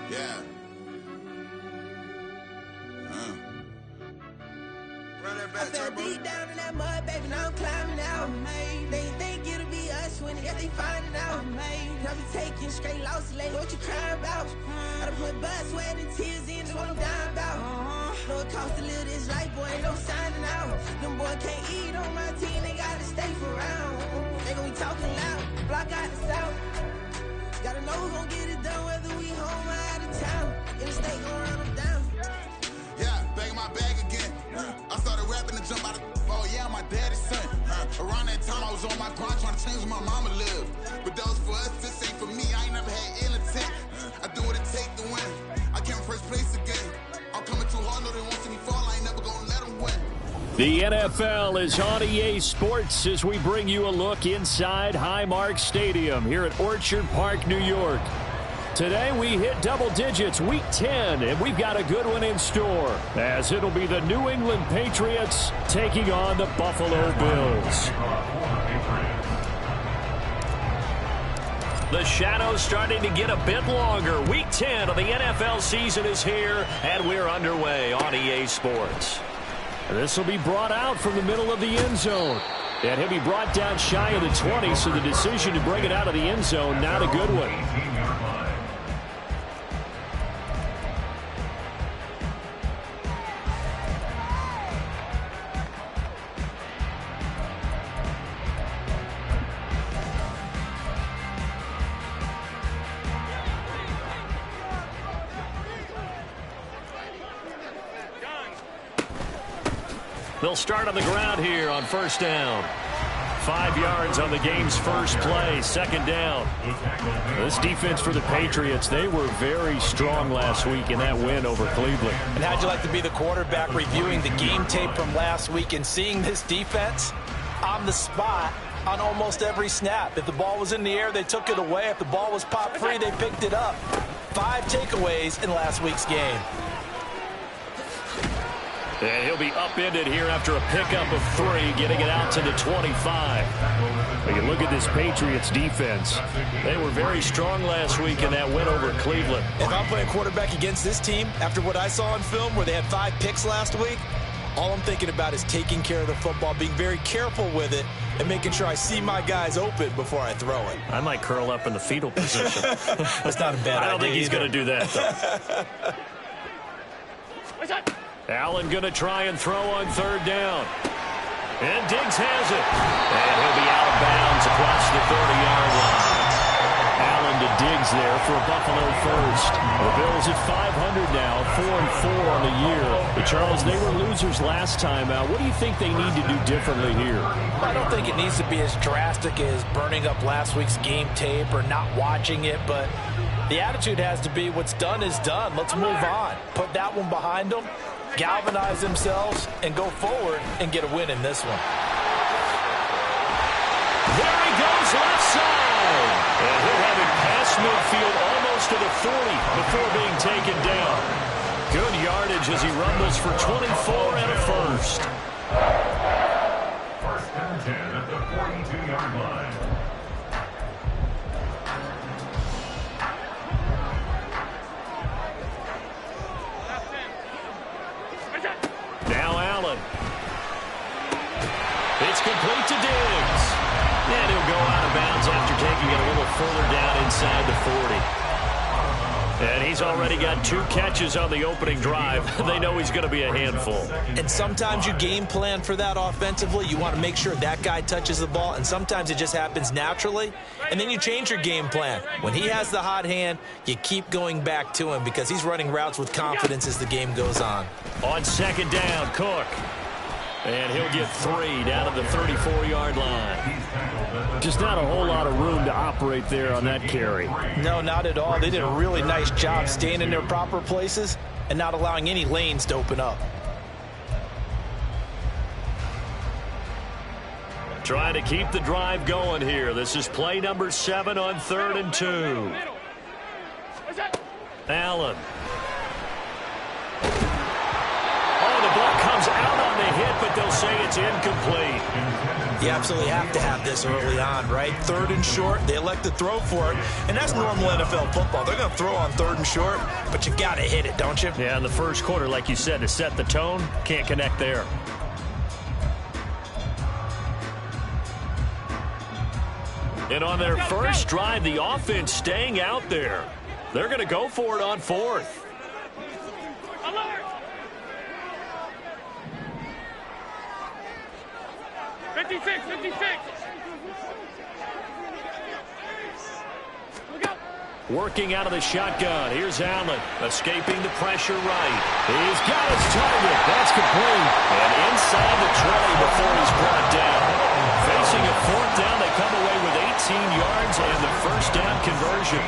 Yeah. I fell deep down in that mud, baby, now I'm climbing out. They think it'll be us winning, yet they finding out. I be taking straight losses, lady, what you crying about? I done put blood, sweat, and tears in, that's what I'm dying about. Know it costs to live this life, boy, ain't no signing out. Them boy can't eat on my team, they gotta stay for round. They gon' be talking loud, block out the south. Gotta know who gon' get it done, whether we home or out of town. In the state gon' run them down. Yeah, bag my bag again. I started rapping to jump out of. Oh yeah, I'm my daddy's son. Around that time I was on my grind trying to change where my mama lived. But that was for us, this ain't for me. I ain't never had ill intent. I do what it take to win. I came first place again. I'm coming too hard, no they won't see me fall. I ain't never gonna let them win. The NFL is on EA Sports as we bring you a look inside Highmark Stadium here at Orchard Park, New York. Today we hit double digits, week 10, and we've got a good one in store, as it'll be the New England Patriots taking on the Buffalo Bills. The shadow's starting to get a bit longer. Week 10 of the NFL season is here, and we're underway on EA Sports. This will be brought out from the middle of the end zone. And he'll be brought down shy of the 20, so the decision to bring it out of the end zone, not a good one. They'll start on the ground here on first down. 5 yards on the game's first play, second down. This defense for the Patriots, they were very strong last week in that win over Cleveland. And how'd you like to be the quarterback reviewing the game tape from last week and seeing this defense on the spot on almost every snap? If the ball was in the air, they took it away. If the ball was pop free, they picked it up. 5 takeaways in last week's game. And he'll be upended here after a pickup of 3, getting it out to the 25. We can look at this Patriots defense. They were very strong last week in that win over Cleveland. If I'm playing quarterback against this team, after what I saw on film where they had 5 picks last week, all I'm thinking about is taking care of the football, being very careful with it, and making sure I see my guys open before I throw it. I might curl up in the fetal position. That's not a bad idea. I don't think he's going to do that, though. Allen going to try and throw on third down. And Diggs has it. And he'll be out of bounds across the 30-yard line. Allen to Diggs there for a Buffalo first. The Bills at 500 now, 4-4 on the year. But Charles, they were losers last time out. What do you think they need to do differently here? I don't think it needs to be as drastic as burning up last week's game tape or not watching it, but the attitude has to be what's done is done. Let's move on. Put that one behind them, galvanize themselves, and go forward and get a win in this one. There he goes, left side. And he'll have it past midfield almost to the 40 before being taken down. Good yardage as he rumbles for 24 and a first. First and 10 at the 42-yard line. Now Allen. It's complete to Diggs. And he'll go out of bounds after taking it a little further down inside the 40. And he's already got 2 catches on the opening drive. They know he's going to be a handful. And sometimes you game plan for that offensively. You want to make sure that guy touches the ball, and sometimes it just happens naturally. And then you change your game plan. When he has the hot hand, you keep going back to him because he's running routes with confidence as the game goes on. On second down, Cook. And he'll get 3 down at the 34-yard line. Just not a whole lot of room to operate there on that carry. No, not at all. They did a really nice job staying in their proper places and not allowing any lanes to open up. Trying to keep the drive going here. This is play number 7 on 3rd and 2. Allen. Oh, the ball comes out on the hit, but they'll say It's incomplete. You absolutely have to have this early on, right? 3rd and short, they elect to throw for it, and that's normal NFL football. They're going to throw on 3rd and short, but you got to hit it, don't you? Yeah, in the first quarter, like you said, to set the tone, can't connect there. And on their first drive, the offense staying out there. They're going to go for it on 4th. Alert! 56, 56. Working out of the shotgun. Here's Allen, escaping the pressure right. He's got his target. That's complete. And inside the 20 before he's brought down. Facing a 4th down, they come away with 18 yards and the first down conversion.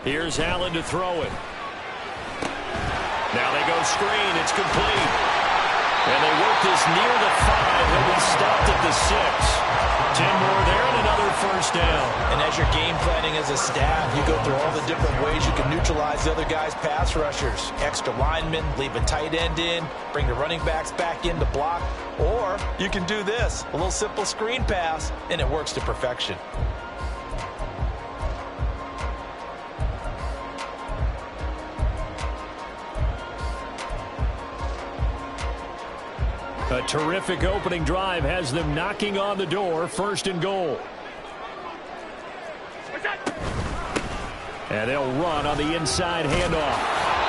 Here's Allen to throw it. Now they go screen. It's complete. And they work this near the 5. He'll be stopped at the 6. 10 more there and another first down. And as you're game planning as a staff, you go through all the different ways you can neutralize the other guy's pass rushers. Extra linemen, leave a tight end in, bring the running backs back in to block. Or you can do this, a little simple screen pass, and it works to perfection. A terrific opening drive has them knocking on the door. 1st and goal. And they'll run on the inside handoff.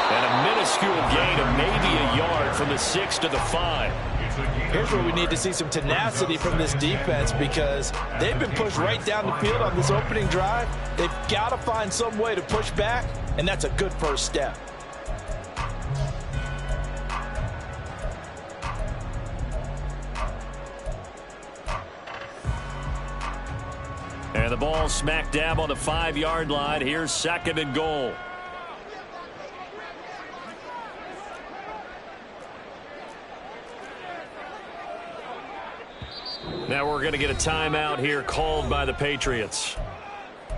And a minuscule gain of maybe a yard from the 6 to the 5. Here's where we need to see some tenacity from this defense because they've been pushed right down the field on this opening drive. They've got to find some way to push back, and that's a good first step. And the ball smack dab on the 5-yard line. Here's 2nd and goal. Now we're going to get a timeout here called by the Patriots.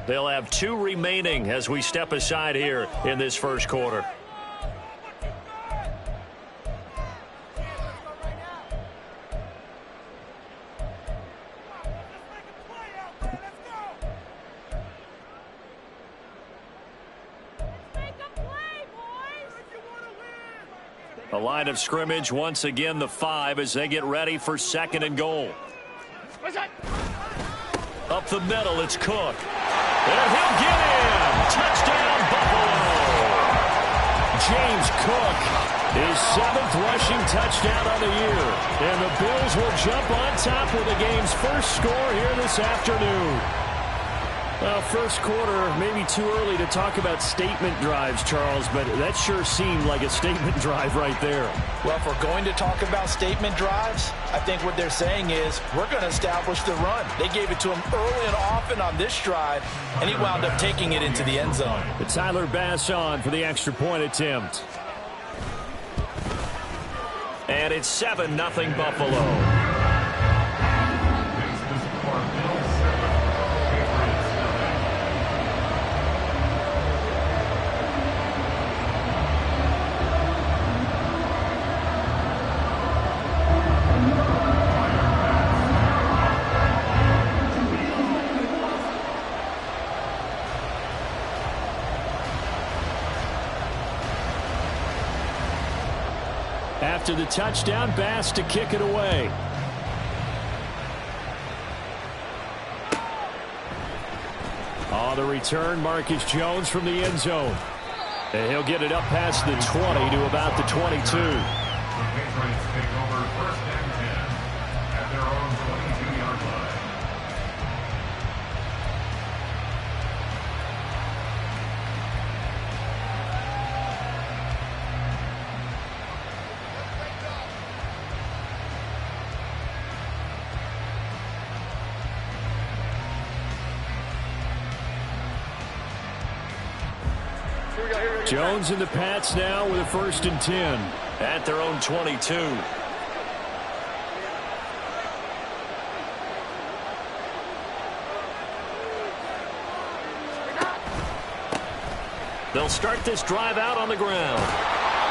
They'll have 2 remaining as we step aside here in this first quarter. A line of scrimmage, once again the 5 as they get ready for 2nd and goal. Up the middle, it's Cook. And he'll get in. Touchdown, Buffalo. James Cook, his 7th rushing touchdown on the year. And the Bills will jump on top with the game's first score here this afternoon. Well, first quarter, maybe too early to talk about statement drives, Charles, but that sure seemed like a statement drive right there. Well, if we're going to talk about statement drives, I think what they're saying is we're going to establish the run. They gave it to him early and often on this drive, and he wound up taking it into the end zone. But Tyler Bass on for the extra point attempt. And it's 7-0 Buffalo. After the touchdown, Bass to kick it away. On the return, Marcus Jones from the end zone. And he'll get it up past the 20 to about the 22. The Patriots take over 1st and 10 at their own 22-yard line. Jones and the Pats now with a 1st and 10 at their own 22. They'll start this drive out on the ground.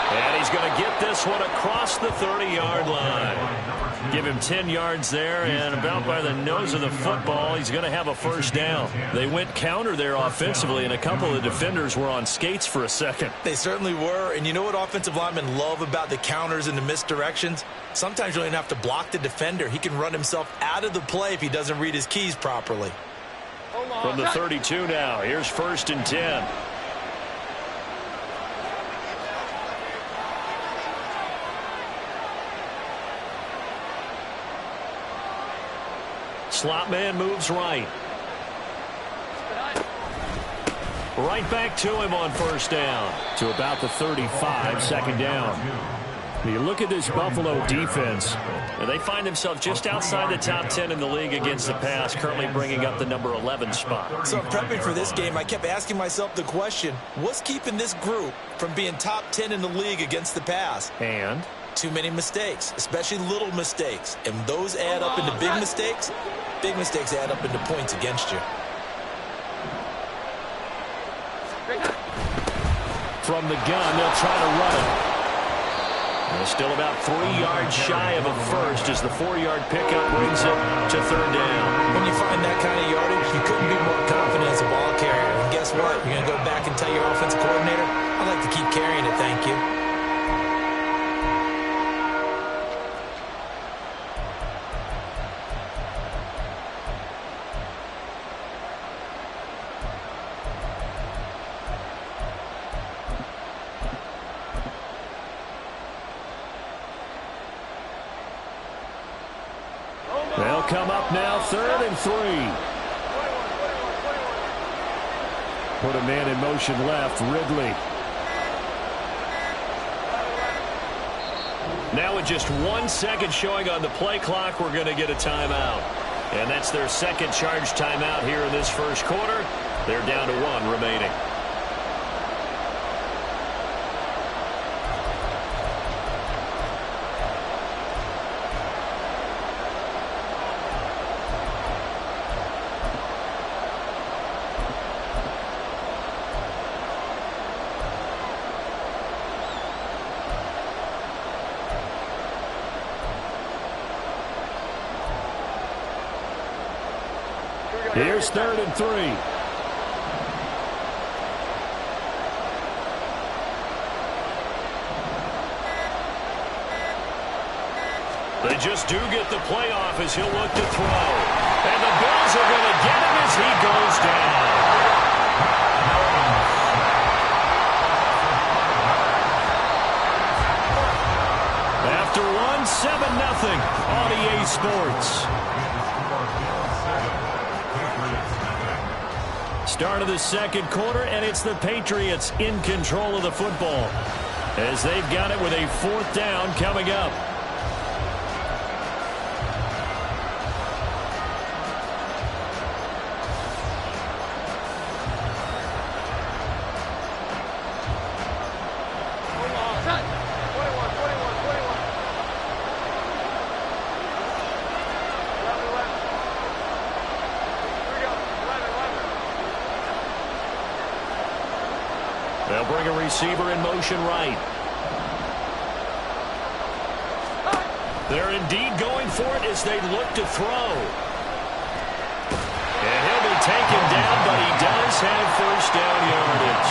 And he's going to get this one across the 30-yard line. Give him 10 yards there, and about by the nose of the football, he's going to have a 1st down. They went counter there offensively, and a couple of defenders were on skates for a second. They certainly were, and you know what offensive linemen love about the counters and the misdirections? Sometimes you don't even have to block the defender. He can run himself out of the play if he doesn't read his keys properly. From the 32 now, here's 1st and 10. Slot man moves right. Right back to him on 1st down. To about the 35, 2nd down. You look at this Buffalo defense, and they find themselves just outside the top 10 in the league against the pass, currently bringing up the number 11 spot. So prepping for this game, I kept asking myself the question, what's keeping this group from being top 10 in the league against the pass? And? Too many mistakes, especially little mistakes. And those add up into big mistakes. Big mistakes add up into points against you. From the gun, they'll try to run it. They're still about 3 yards shy of a 1st as the 4-yard pickup brings it to 3rd down. When you find that kind of yardage, you couldn't be more confident as a ball carrier. And guess what? You're going to go back and tell your offensive coordinator, I'd like to keep carrying it, thank you. They'll come up now, 3rd and 3. Put a man in motion left, Ridley. Now with just 1 second showing on the play clock, we're going to get a timeout. And that's their second charge timeout here in this 1st quarter. They're down to 1 remaining. Here's 3rd and 3. They just do get the play off as he'll look to throw. And the Bills are going to get him as he goes down. After 1, 7-0 on EA Sports. Start of the 2nd quarter, and it's the Patriots in control of the football as they've got it with a 4th down coming up. They'll bring a receiver in motion right. They're indeed going for it as they look to throw. And he'll be taken down, but he does have 1st down yardage.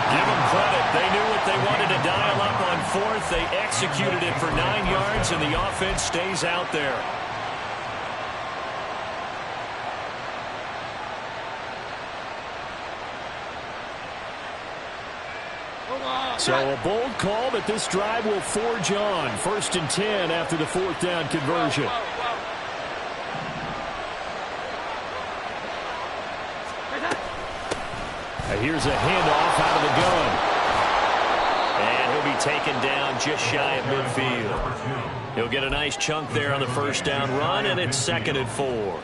Give them credit. They knew what they wanted to dial up on 4th. They executed it for 9 yards, and the offense stays out there. So a bold call, but this drive will forge on. 1st and 10 after the 4th down conversion. And here's a handoff out of the gun. And he'll be be taken down just shy of midfield. He'll get a nice chunk there on the first down run, and it's 2nd and 4.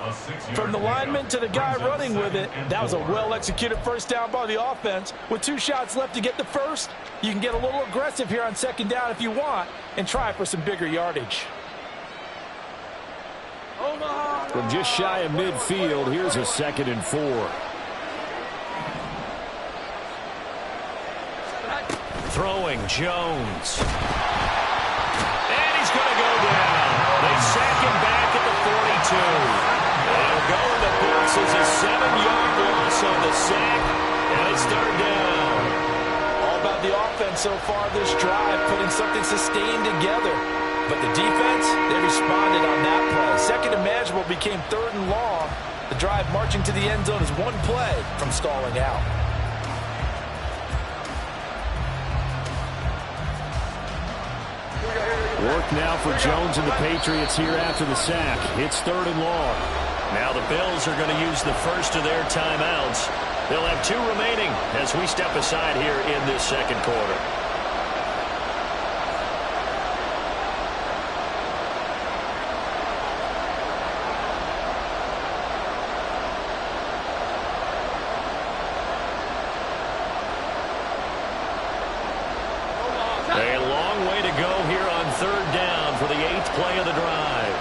From the lineman to the guy running with it, that was a well-executed first down by the offense. With 2 shots left to get the first, you can get a little aggressive here on 2nd down if you want and try for some bigger yardage. From just shy of midfield, here's a 2nd and 4. Throwing Jones. And he's going to go down. They sack him back at the 42. They'll go in the books as a 7-yard loss on the sack, and it's 3rd down. All about the offense so far this drive, putting something sustained together. But the defense, they responded on that play. Second and manageable became 3rd and long. The drive marching to the end zone is 1 play from stalling out. Work now for Jones and the Patriots here after the sack. It's 3rd and long. Now the Bills are going to use the first of their timeouts. They'll have 2 remaining as we step aside here in this 2nd quarter. A long way to go here on 3rd down for the 8th play of the drive.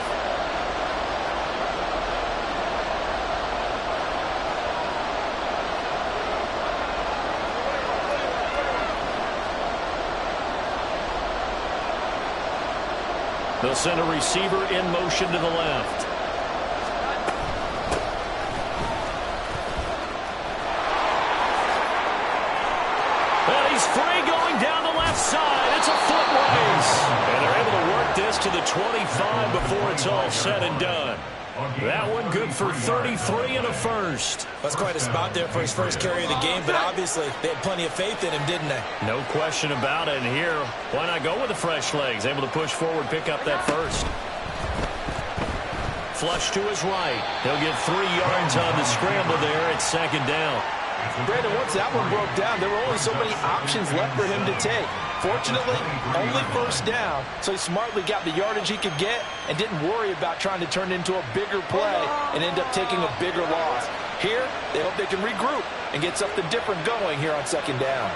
They'll send a receiver in motion to the left. And he's free going down the left side. It's a foot race. And they're able to work this to the 25 before it's all said and done. That one good for 33 and a first. That's quite a spot there for his first carry of the game, but obviously they had plenty of faith in him, didn't they? No question about it. And here, why not go with the fresh legs? Able to push forward, pick up that first. Flush to his right. He'll get 3 yards on the scramble there at 2nd down. Brandon, once that one broke down, there were only so many options left for him to take. Fortunately, only first down, so he smartly got the yardage he could get and didn't worry about trying to turn it into a bigger play and end up taking a bigger loss. Here, they hope they can regroup and get something different going here on 2nd down.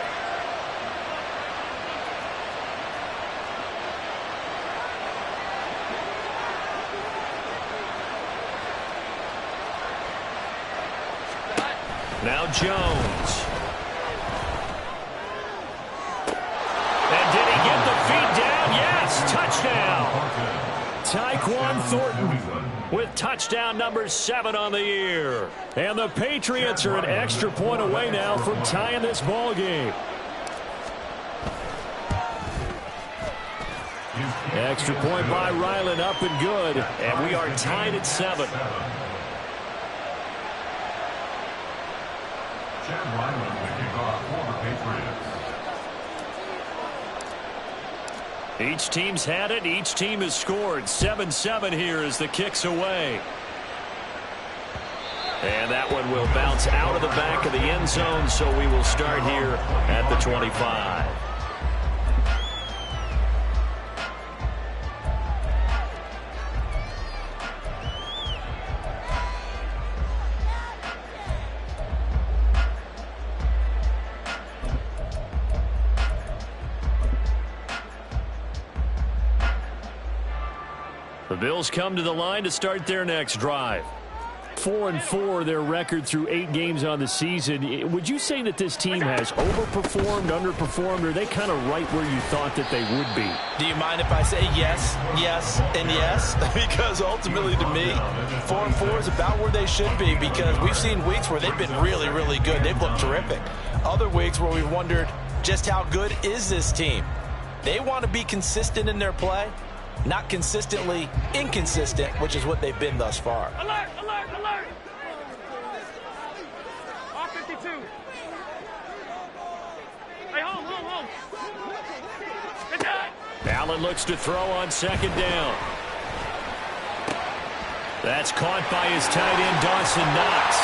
Now Jones. And did he get the feet down? Yes, touchdown. Tyquan Thornton with touchdown number 7 on the year. And the Patriots are an extra point away now from tying this ball game. Extra point by Ryland, up and good. And we are tied at 7. Chad Ryland, the kickoff for the Patriots. Each team's had it. Each team has scored. 7-7 here as the kick's away. And that one will bounce out of the back of the end zone, so we will start here at the 25. The Bills come to the line to start their next drive. 4-4 their record through 8 games on the season. Would you say that this team has overperformed, underperformed, or are they kind of right where you thought that they would be? Do you mind if I say yes, yes, and yes? Because ultimately to me, 4-4 is about where they should be, because we've seen weeks where they've been really, really good. They've looked terrific. Other weeks where we've wondered just how good is this team. They want to be consistent in their play, not consistently inconsistent, which is what they've been thus far. Alert, alert, alert. R52. Hey, home. Good job. Allen looks to throw on 2nd down. That's caught by his tight end, Dawson Knox.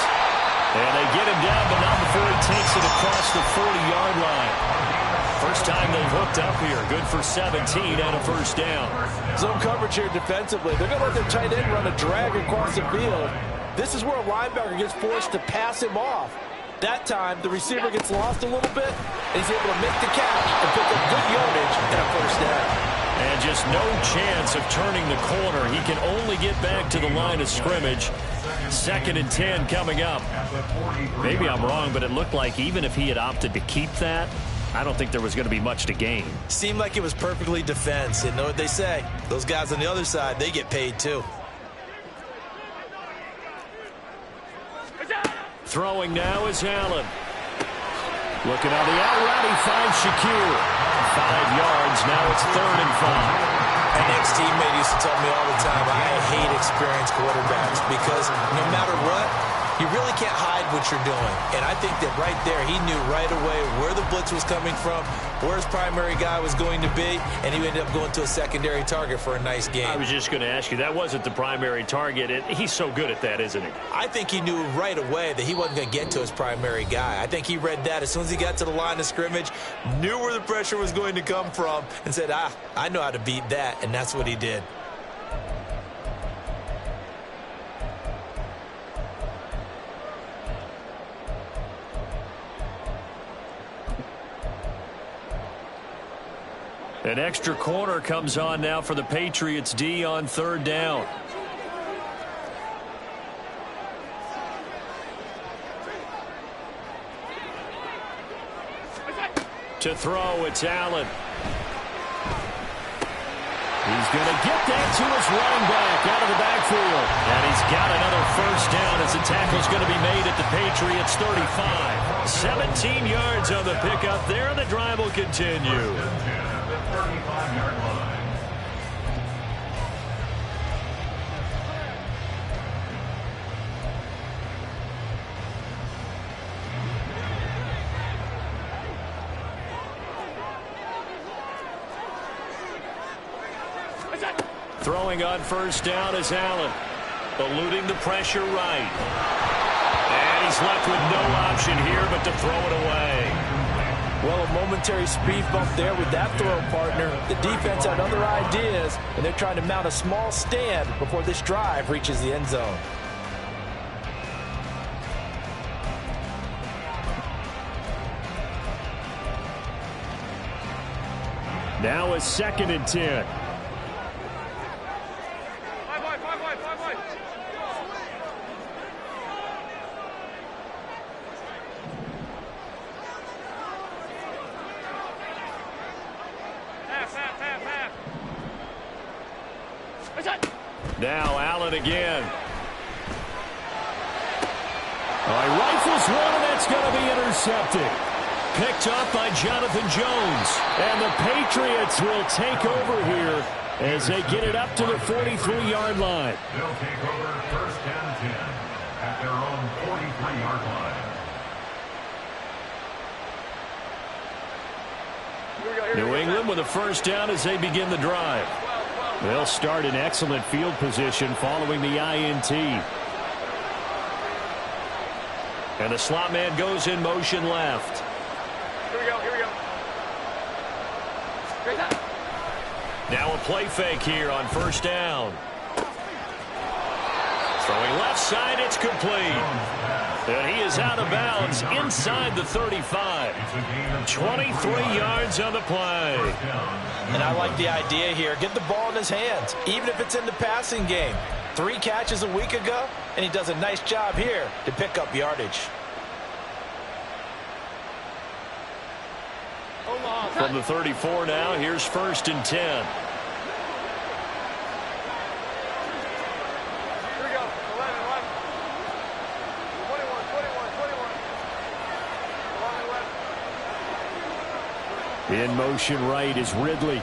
And they get him down, but not before he takes it across the 40-yard line. First time they've hooked up here. Good for 17 and a first down. Zone coverage here defensively. They're going to let their tight end run a drag across the field. This is where a linebacker gets forced to pass him off. That time, the receiver gets lost a little bit, and he's able to make the catch and pick up good yardage and a first down. And just no chance of turning the corner. He can only get back to the line of scrimmage. 2nd and 10 coming up. Maybe I'm wrong, but it looked like even if he had opted to keep that, I don't think there was going to be much to gain. Seemed like it was perfectly defense. You know what they say? Those guys on the other side, they get paid too. Throwing now is Allen. Looking on the out route, he finds Shakir. 5 yards, now it's 3rd and 5. An ex-teammate used to tell me all the time, I hate experienced quarterbacks because no matter what, you really can't hide what you're doing. And I think that right there, he knew right away where the blitz was coming from, where his primary guy was going to be, and he ended up going to a secondary target for a nice game. I was just going to ask you, that wasn't the primary target. He's so good at that, isn't he? I think he knew right away that he wasn't going to get to his primary guy. I think he read that as soon as he got to the line of scrimmage, knew where the pressure was going to come from, and said, I know how to beat that, and that's what he did. An extra corner comes on now for the Patriots D on 3rd down. To throw, it's Allen. He's going to get that to his running back out of the backfield. And he's got another first down as the tackle's going to be made at the Patriots 35. 17 yards on the pickup there, and the drive will continue. 35-yard line. Throwing on first down is Allen. Eluding the pressure right. And he's left with no option here but to throw it away. Well, a momentary speed bump there with that throw partner. The defense had other ideas, and they're trying to mount a small stand before this drive reaches the end zone. Now a 2nd and 10. Now Allen again. He rifles one, and that's going to be intercepted. Picked up by Jonathan Jones. And the Patriots will take over here as they get it up to the 43-yard line. They'll take over 1st and 10 at their own 43-yard line. New England with a first down as they begin the drive. They'll start in excellent field position following the INT. And the slot man goes in motion left. Here we go. Now a play fake here on first down. Throwing left side, it's complete. And he is out of bounds inside the 35. 23 yards on the play. And I like the idea here. Get the ball in his hands, even if it's in the passing game. 3 catches a week ago, and he does a nice job here to pick up yardage. From the 34 now, here's 1st and 10. Here we go. 11. 21. 11. In motion right is Ridley.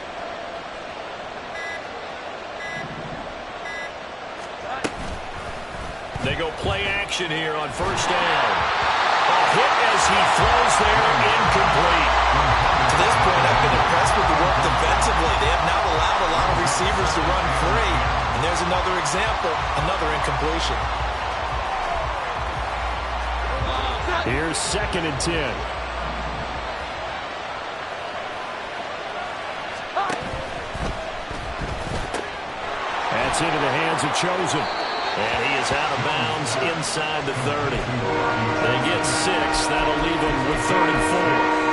They go play action here on first down. A hit as he throws there, incomplete. To this point, I've been impressed with the work defensively. They have not allowed a lot of receivers to run free. And there's another example, another incompletion. Here's 2nd and 10. It's into the hands of Chosen. And he is out of bounds inside the 30. They get 6. That'll leave them with 3rd and 4.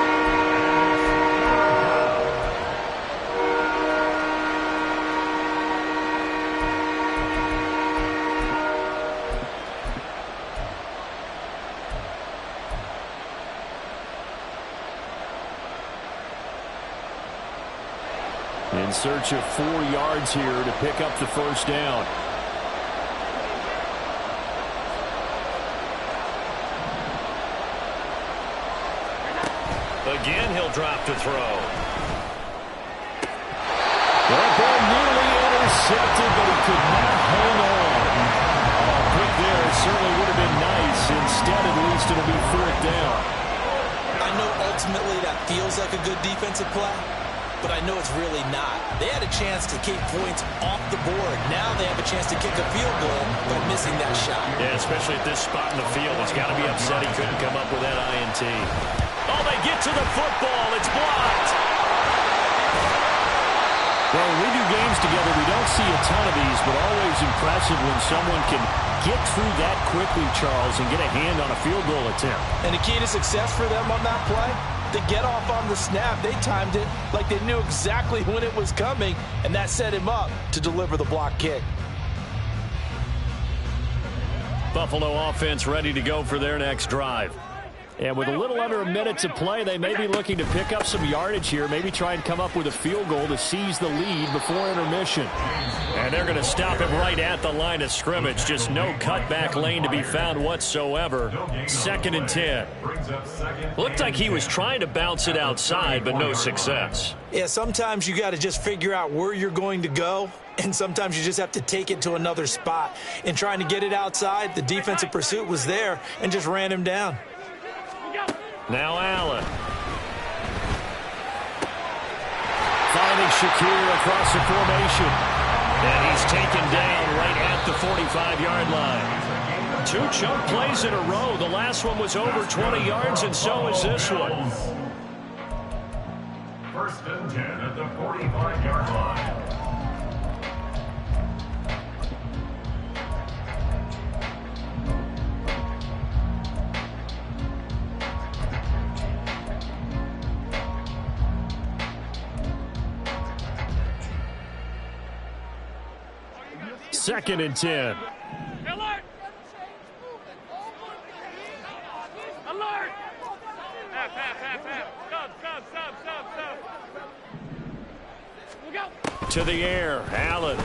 In search of 4 yards here to pick up the first down. Again, he'll drop to throw. That ball nearly intercepted, but he could not hang on. Pick there certainly would have been nice. Instead, at least it'll be 4th down. I know ultimately that feels like a good defensive play, but I know it's really not. They had a chance to keep points off the board. Now they have a chance to kick a field goal by missing that shot. Yeah, especially at this spot in the field. He's got to be upset he couldn't come up with that INT. Oh, they get to the football. It's blocked. Well, when we do games together, we don't see a ton of these, but always impressive when someone can get through that quickly, Charles, and get a hand on a field goal attempt. And the key to success for them on that play, to get off on the snap, they timed it like they knew exactly when it was coming, and that set him up to deliver the block kick. Buffalo offense ready to go for their next drive. And with a little under a minute to play, they may be looking to pick up some yardage here, maybe try and come up with a field goal to seize the lead before intermission. And they're going to stop him right at the line of scrimmage. Just no cutback lane to be found whatsoever. 2nd and 10. Looked like he was trying to bounce it outside, but no success. Yeah, sometimes you got to just figure out where you're going to go, and sometimes you just have to take it to another spot. In trying to get it outside, the defensive pursuit was there and just ran him down. Now Allen. Finding Shakir across the formation. And he's taken down right at the 45-yard line. 2 chunk plays in a row. The last one was over 20 yards, and so is this one. 1st and 10 at the 45-yard line. Second and 10. Alert! Alert! Stop. Look out. To the air, Allen.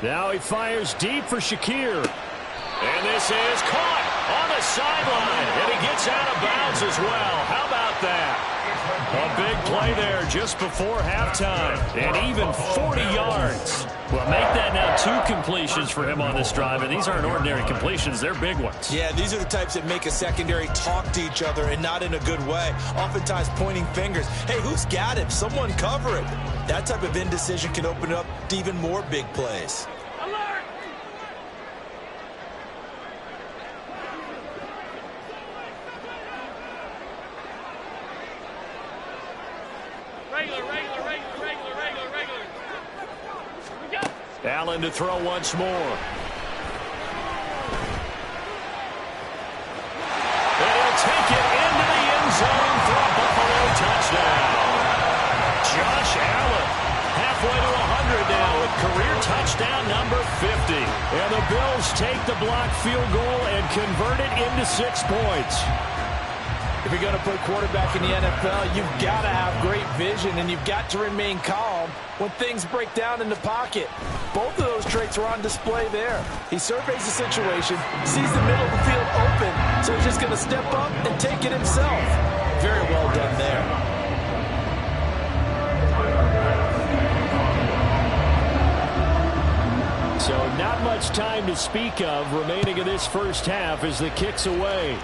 Now he fires deep for Shakir. And this is caught on the sideline. And he gets out of bounds as well. How about that? A big play there just before halftime. And even 40 yards. Well, make that now 2 completions for him on this drive. And these aren't ordinary completions. They're big ones. Yeah, these are the types that make a secondary talk to each other and not in a good way. Oftentimes pointing fingers. Hey, who's got him? Someone cover it. That type of indecision can open up to even more big plays. Alert! Regular. Allen to throw once more. And he'll take it into the end zone for a Buffalo touchdown. Josh Allen, halfway to 100 now with career touchdown number 50. And the Bills take the blocked field goal and convert it into 6 points. If you're going to put a quarterback in the NFL, you've got to have great vision, and you've got to remain calm when things break down in the pocket. Both of those traits were on display there. He surveys the situation, sees the middle of the field open, so he's just going to step up and take it himself. Very well done there. So not much time to speak of remaining in this first half as the kick's away.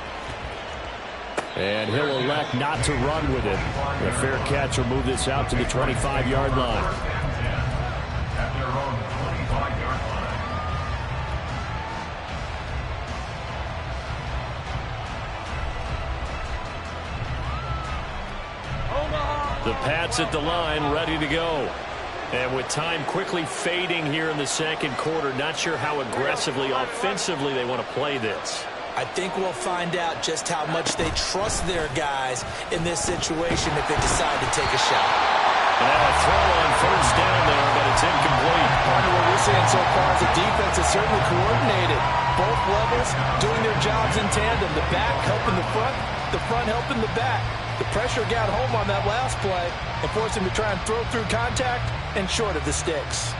And he'll elect not to run with it. A fair catch will move this out to the 25-yard line. At their own 25-yard line. The Pats at the line, ready to go. And with time quickly fading here in the second quarter, not sure how aggressively, offensively they want to play this. I think we'll find out just how much they trust their guys in this situation if they decide to take a shot. And now a throw on first down there, but it's incomplete. Part of what we're seeing so far is the defense is certainly coordinated. Both levels doing their jobs in tandem. The back helping the front helping the back. The pressure got home on that last play and forced him to try and throw through contact and short of the sticks.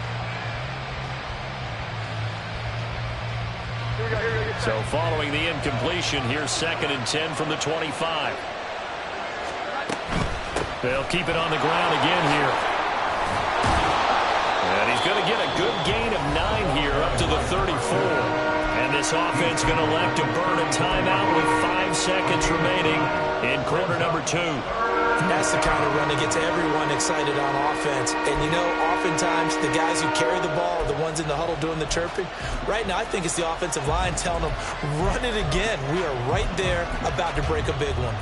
So following the incompletion, here's 2nd and 10 from the 25. They'll keep it on the ground again here. And he's going to get a good gain of 9 here up to the 34. And this offense going to elect to burn a timeout with 5 seconds remaining in quarter number 2. That's the kind of run that gets everyone excited on offense. And, you know, oftentimes the guys who carry the ball are the ones in the huddle doing the chirping. Right now, I think it's the offensive line telling them, run it again. We are right there about to break a big one.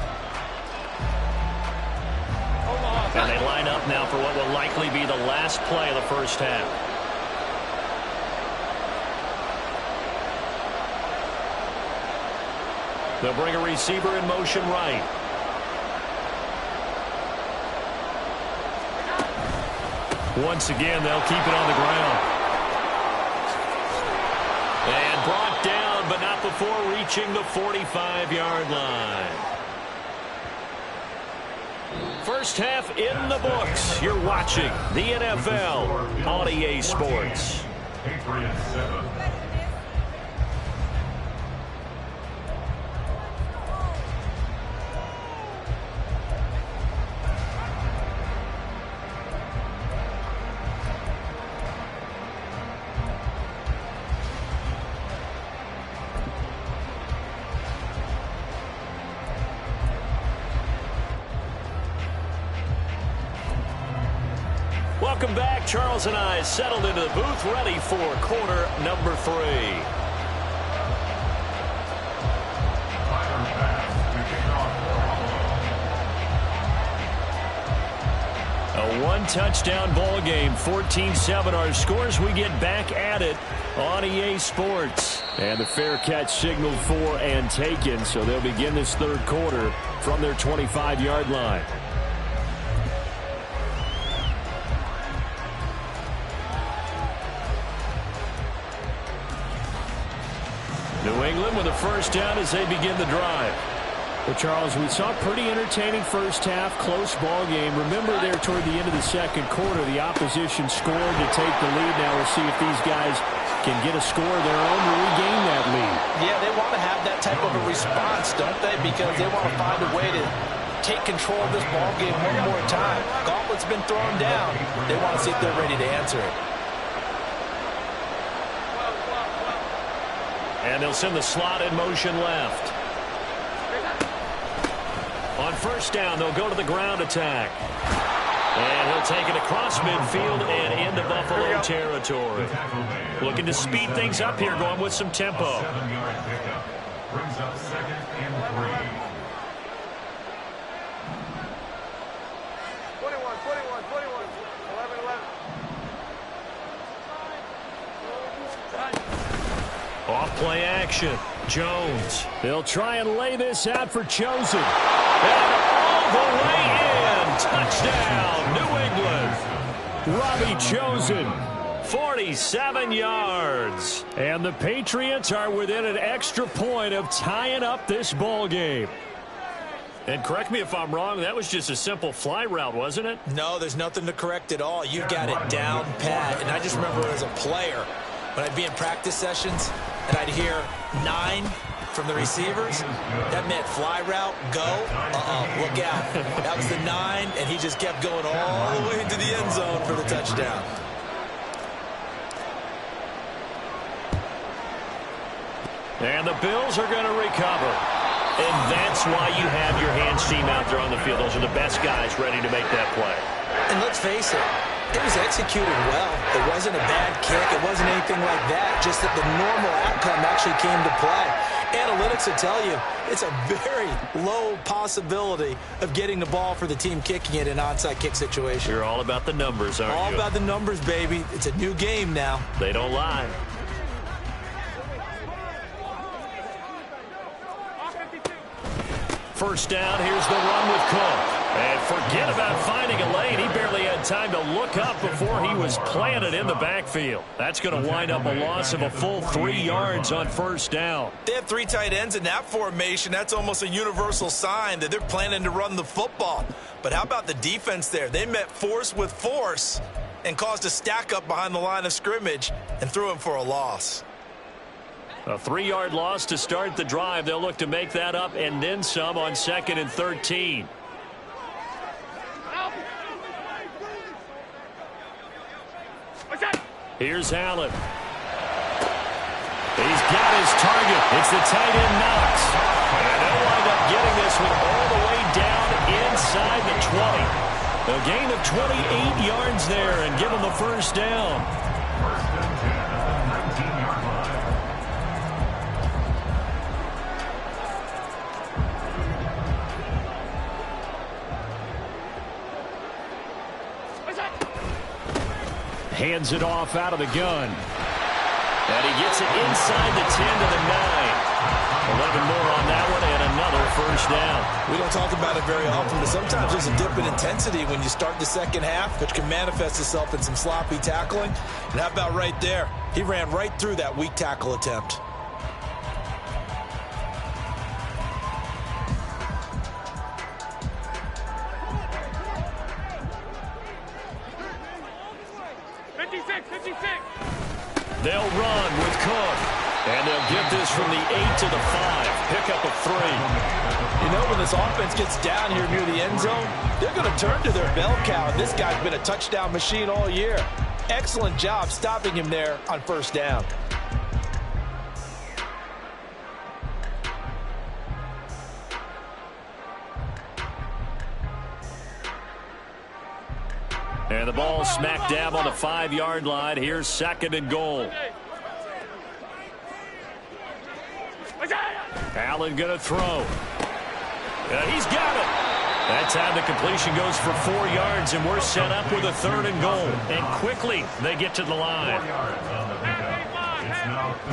And they line up now for what will likely be the last play of the first half. They'll bring a receiver in motion right. Once again, they'll keep it on the ground. And brought down, but not before reaching the 45-yard line. First half in the books. You're watching the NFL on EA Sports. Patriots 7. Welcome back. Charles and I settled into the booth, ready for quarter number 3. A one-touchdown ball game, 14-7 our scores. We get back at it on EA Sports. And the fair catch signaled for and taken, so they'll begin this third quarter from their 25-yard line. New England with a first down as they begin the drive. Well, Charles, we saw a pretty entertaining first half, close ball game. Remember there toward the end of the second quarter, the opposition scored to take the lead. Now we'll see if these guys can get a score of their own to regain that lead. Yeah, they want to have that type of a response, don't they? Because they want to find a way to take control of this ball game one more time. Gauntlet's been thrown down. They want to see if they're ready to answer it. And they'll send the slot in motion left. On first down, they'll go to the ground attack. And he'll take it across midfield and into Buffalo territory. Looking to speed things up here, going with some tempo. 7-yard pickup. Brings up 2nd and 3. 11-11. Off play action. Jones. They'll try and lay this out for Chosen. And all the way in. Touchdown, New England. Robbie Chosen. 47 yards. And the Patriots are within an extra point of tying up this ball game. And correct me if I'm wrong, that was just a simple fly route, wasn't it? No, there's nothing to correct at all. You got it down pat. And I just remember as a player, when I'd be in practice sessions and I'd hear 9 from the receivers, that meant fly route, go, look out. That was the 9, and he just kept going all the way into the end zone for the touchdown. And the Bills are going to recover. And that's why you have your hands team out there on the field. Those are the best guys ready to make that play. And let's face it, It was executed well. It wasn't a bad kick. It wasn't anything like that. Just that the normal outcome actually came to play. Analytics will tell you it's a very low possibility of getting the ball for the team kicking it in an onside kick situation. You're all about the numbers, aren't you? All about the numbers, baby. It's a new game now. They don't lie. First down, here's the run with Cook. And forget about finding a lane. He barely had time to look up before he was planted in the backfield. That's going to wind up a loss of a full 3 yards on first down. They have 3 tight ends in that formation. That's almost a universal sign that they're planning to run the football. But how about the defense there? They met force with force and caused a stack up behind the line of scrimmage and threw him for a loss. A 3-yard loss to start the drive. They'll look to make that up and then some on 2nd and 13. Here's Allen. He's got his target. It's the tight end Knox. And they'll wind up getting this one all the way down inside the 20. A gain of 28 yards there and give them the first down. First and 10 at the 19-yard line. Hands it off out of the gun. And he gets it inside the 10 to the 9. 11 more on that one and another first down. We don't talk about it very often, but sometimes there's a dip in intensity when you start the second half, which can manifest itself in some sloppy tackling. And how about right there? He ran right through that weak tackle attempt. They'll run with Cook. And they'll get this from the 8 to the 5. Pickup of 3. You know, when this offense gets down here near the end zone, they're going to turn to their bell cow. And this guy's been a touchdown machine all year. Excellent job stopping him there on first down. And the ball smack dab on the 5-yard line. Here's 2nd and goal. Allen going to throw. And he's got it. That time the completion goes for 4 yards, and we're set up with a 3rd and goal. And quickly they get to the line.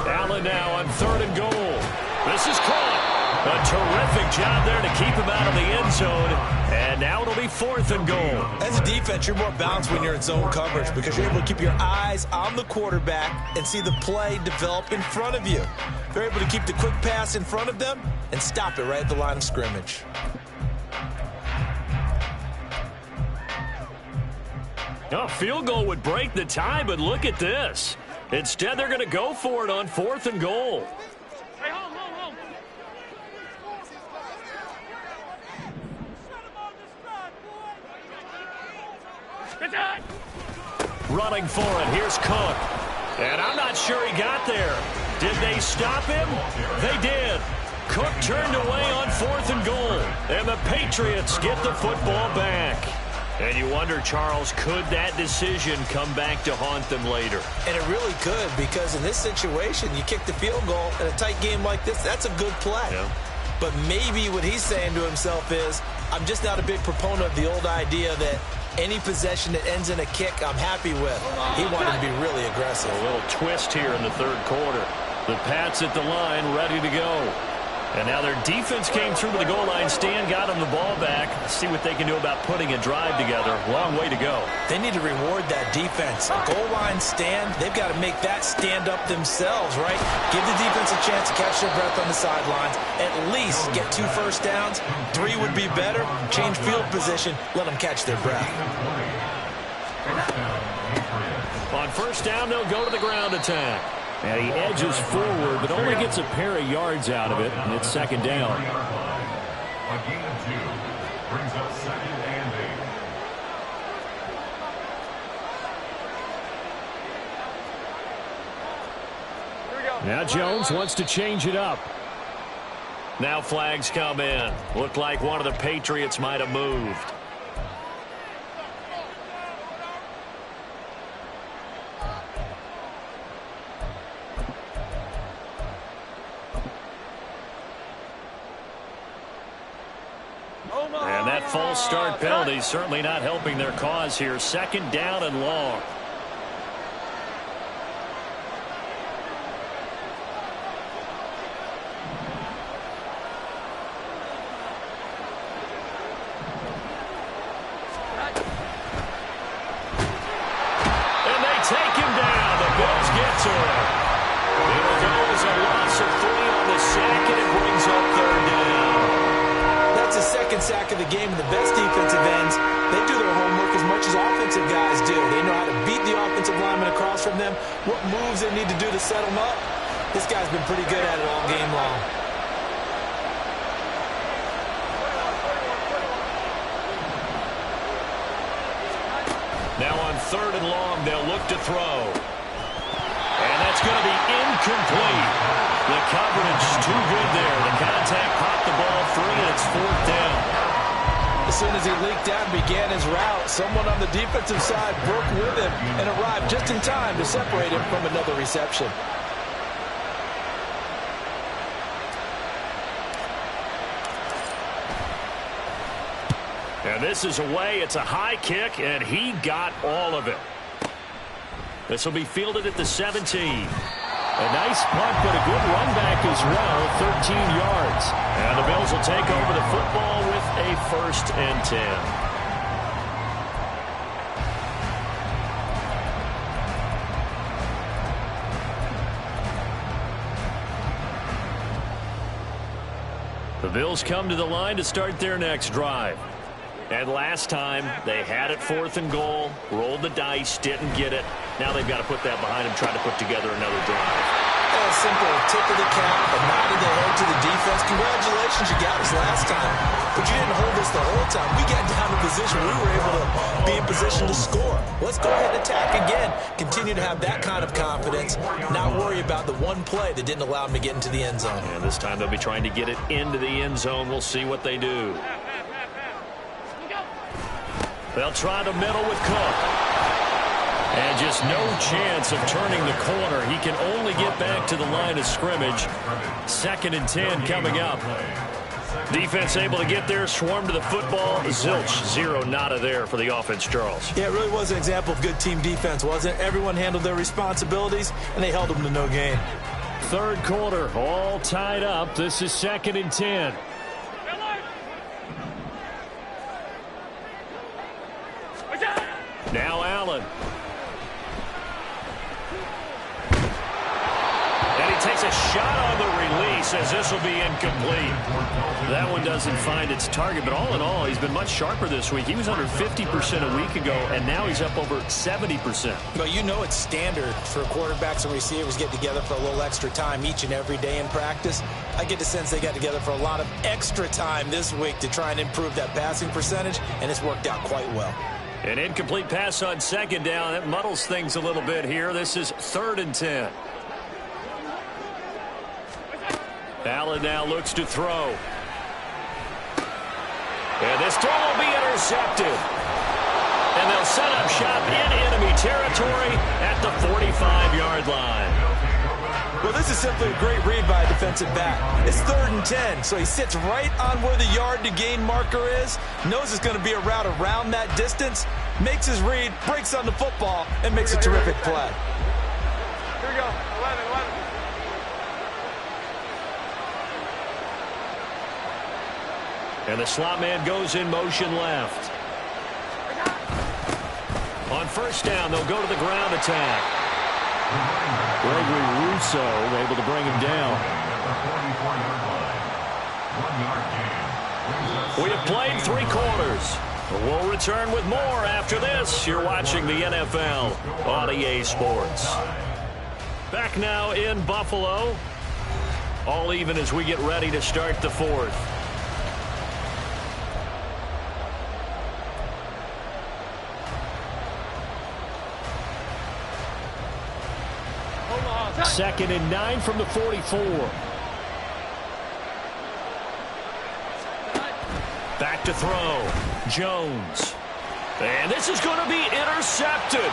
Allen now on 3rd and goal. This is caught. A terrific job there to keep him out of the end zone. And now it'll be 4th and goal. As a defense, you're more balanced when you're in zone coverage because you're able to keep your eyes on the quarterback and see the play develop in front of you. They're able to keep the quick pass in front of them and stop it right at the line of scrimmage. A field goal would break the tie, but look at this. Instead, they're going to go for it on 4th and goal. Hey, home. Running for it. Here's Cook. And I'm not sure he got there. Did they stop him? They did. Cook turned away on 4th and goal. And the Patriots get the football back. And you wonder, Charles, could that decision come back to haunt them later? And it really could, because in this situation, you kick the field goal in a tight game like this, that's a good play. Yeah. But maybe what he's saying to himself is, I'm just not a big proponent of the old idea that any possession that ends in a kick, I'm happy with. He wanted to be really aggressive. A little twist here in the 3rd quarter. The Pats at the line, ready to go. And now their defense came through to the goal line stand, got them the ball back. Let's see what they can do about putting a drive together. Long way to go. They need to reward that defense. A goal line stand, they've got to make that stand up themselves, right? Give the defense a chance to catch their breath on the sidelines. At least get 2 first downs. 3 would be better. Change field position. Let them catch their breath. On first down, they'll go to the ground attack. And he edges forward, but only gets a pair of yards out of it, and it's 2nd down. A gain of 2 brings up 2nd and 8. Now Jones wants to change it up. Now flags come in. Looked like one of the Patriots might have moved. And that false start penalty certainly not helping their cause here. 2nd down and long. And they take him down. The Bills get to him. It'll go as a loss of 3 on the sack, and it brings up 3rd down. That's the 2nd sack of the game, and the best defensive ends, they do their homework as much as offensive guys do. They know how to beat the offensive lineman across from them, what moves they need to do to set them up. This guy's been pretty good at it all game long. Now on 3rd and long, they'll look to throw. And that's going to be incomplete. The coverage too good there. The contact popped the ball free, and it's 4th down. As soon as he leaked out and began his route, someone on the defensive side broke with him and arrived just in time to separate him from another reception. And this is away. It's a high kick, and he got all of it. This will be fielded at the 17. A nice punt, but a good run back as well, 13 yards. And the Bills will take over the football with a 1st and 10. The Bills come to the line to start their next drive. And last time, they had it 4th and goal, rolled the dice, didn't get it. Now they've got to put that behind them, try to put together another drive. A simple tip of the cap, a nod of the head to the defense. Congratulations, you got us last time. But you didn't hold us the whole time. We got down to position. We were able to be in position to score. Let's go ahead and attack again. Continue to have that kind of confidence. Not worry about the one play that didn't allow them to get into the end zone. And this time they'll be trying to get it into the end zone. We'll see what they do. They'll try the middle with Cook. And just no chance of turning the corner. He can only get back to the line of scrimmage. 2nd and 10 coming up. Defense able to get there, swarm to the football. Zilch, 0 nada there for the offense, Charles. Yeah, it really was an example of good team defense, wasn't it? Everyone handled their responsibilities, and they held them to no gain. 3rd quarter, all tied up. This is 2nd and 10. Now Allen. And he takes a shot on the release as this will be incomplete. That one doesn't find its target, but all in all, he's been much sharper this week. He was under 50% a week ago, and now he's up over 70%. Well, you know it's standard for quarterbacks and receivers get together for a little extra time each and every day in practice. I get the sense they got together for a lot of extra time this week to try and improve that passing percentage, and it's worked out quite well. An incomplete pass on 2nd down. That muddles things a little bit here. This is 3rd and 10. Allen now looks to throw. And this throw will be intercepted. And they'll set up shop in enemy territory at the 45-yard line. Well, this is simply a great read by a defensive back. It's 3rd and 10, so he sits right on where the yard-to-gain marker is, knows it's going to be a route around that distance, makes his read, breaks on the football, and makes a terrific play. Here we go. 11. And the slot man goes in motion left. On 1st down, they'll go to the ground attack. Gregory Rousseau able to bring him down. We have played 3 quarters. We'll return with more after this. You're watching the NFL on EA Sports. Back now in Buffalo. All even as we get ready to start the 4th. Second and 9 from the 44. Back to throw. Jones. And this is going to be intercepted.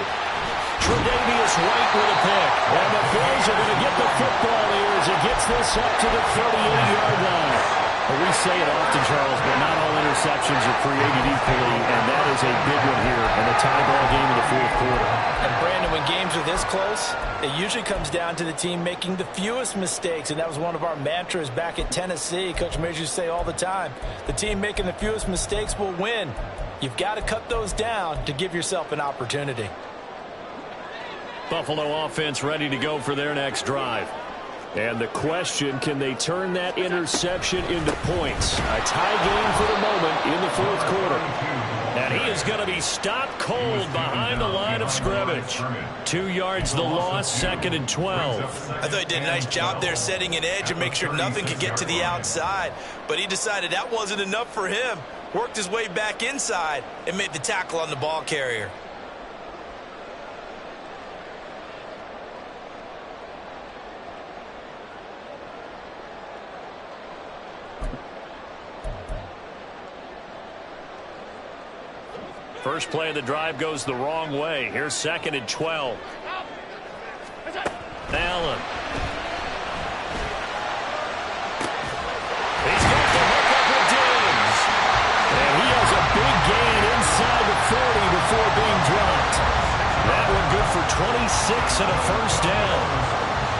Tre'Davious White with a pick. And the Bills are going to get the football here as it gets this up to the 38-yard line. Well, we say it often, Charles, but not all interceptions are created equally, and that is a big one here in the tie ball game in the fourth quarter. And Brandon, when games are this close, it usually comes down to the team making the fewest mistakes, and that was one of our mantras back at Tennessee. Coach Mears used to say all the time, the team making the fewest mistakes will win. You've got to cut those down to give yourself an opportunity. Buffalo offense ready to go for their next drive. And the question, can they turn that interception into points? A tie game for the moment in the fourth quarter. And he is going to be stopped cold behind the line of scrimmage. 2 yards the loss, 2nd and 12. I thought he did a nice job there setting an edge and make sure nothing could get to the outside. But he decided that wasn't enough for him. Worked his way back inside and made the tackle on the ball carrier. First play of the drive goes the wrong way. Here's 2nd and 12. Allen. He's got the hook up with Diggs. And he has a big gain inside the 40 before being dropped. That one good for 26 and a first down.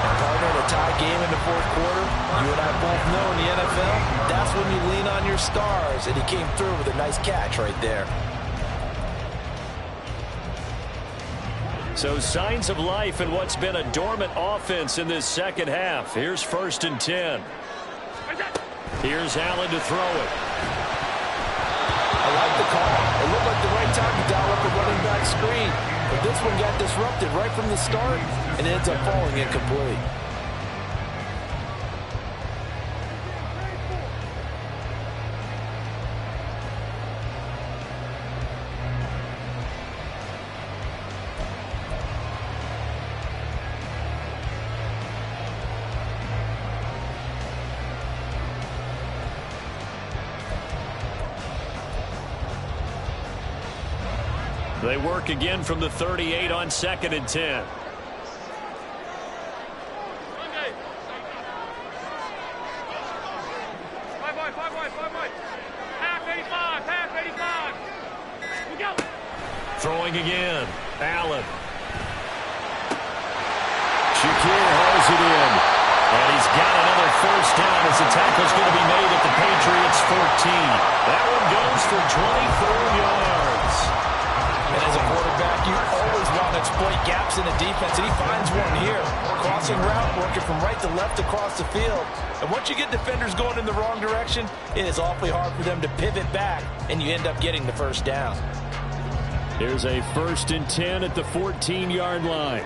And partner, in a tie game in the fourth quarter, you and I both know in the NFL, that's when you lean on your stars. And he came through with a nice catch right there. So signs of life in what's been a dormant offense in this second half. Here's 1st and 10. Here's Allen to throw it. I like the call. It looked like the right time to dial up a running back screen. But this one got disrupted right from the start and ends up falling incomplete. They work again from the 38 on 2nd and 10. Throwing again. Allen. Shakir hauls it in. And he's got another first down as the tackle's going to be made at the Patriots 14. That one goes for 24 yards. And as a quarterback, you always want to exploit gaps in the defense, and he finds one here. Crossing route, working from right to left across the field. And once you get defenders going in the wrong direction, it is awfully hard for them to pivot back, and you end up getting the first down. Here's a 1st and 10 at the 14-yard line.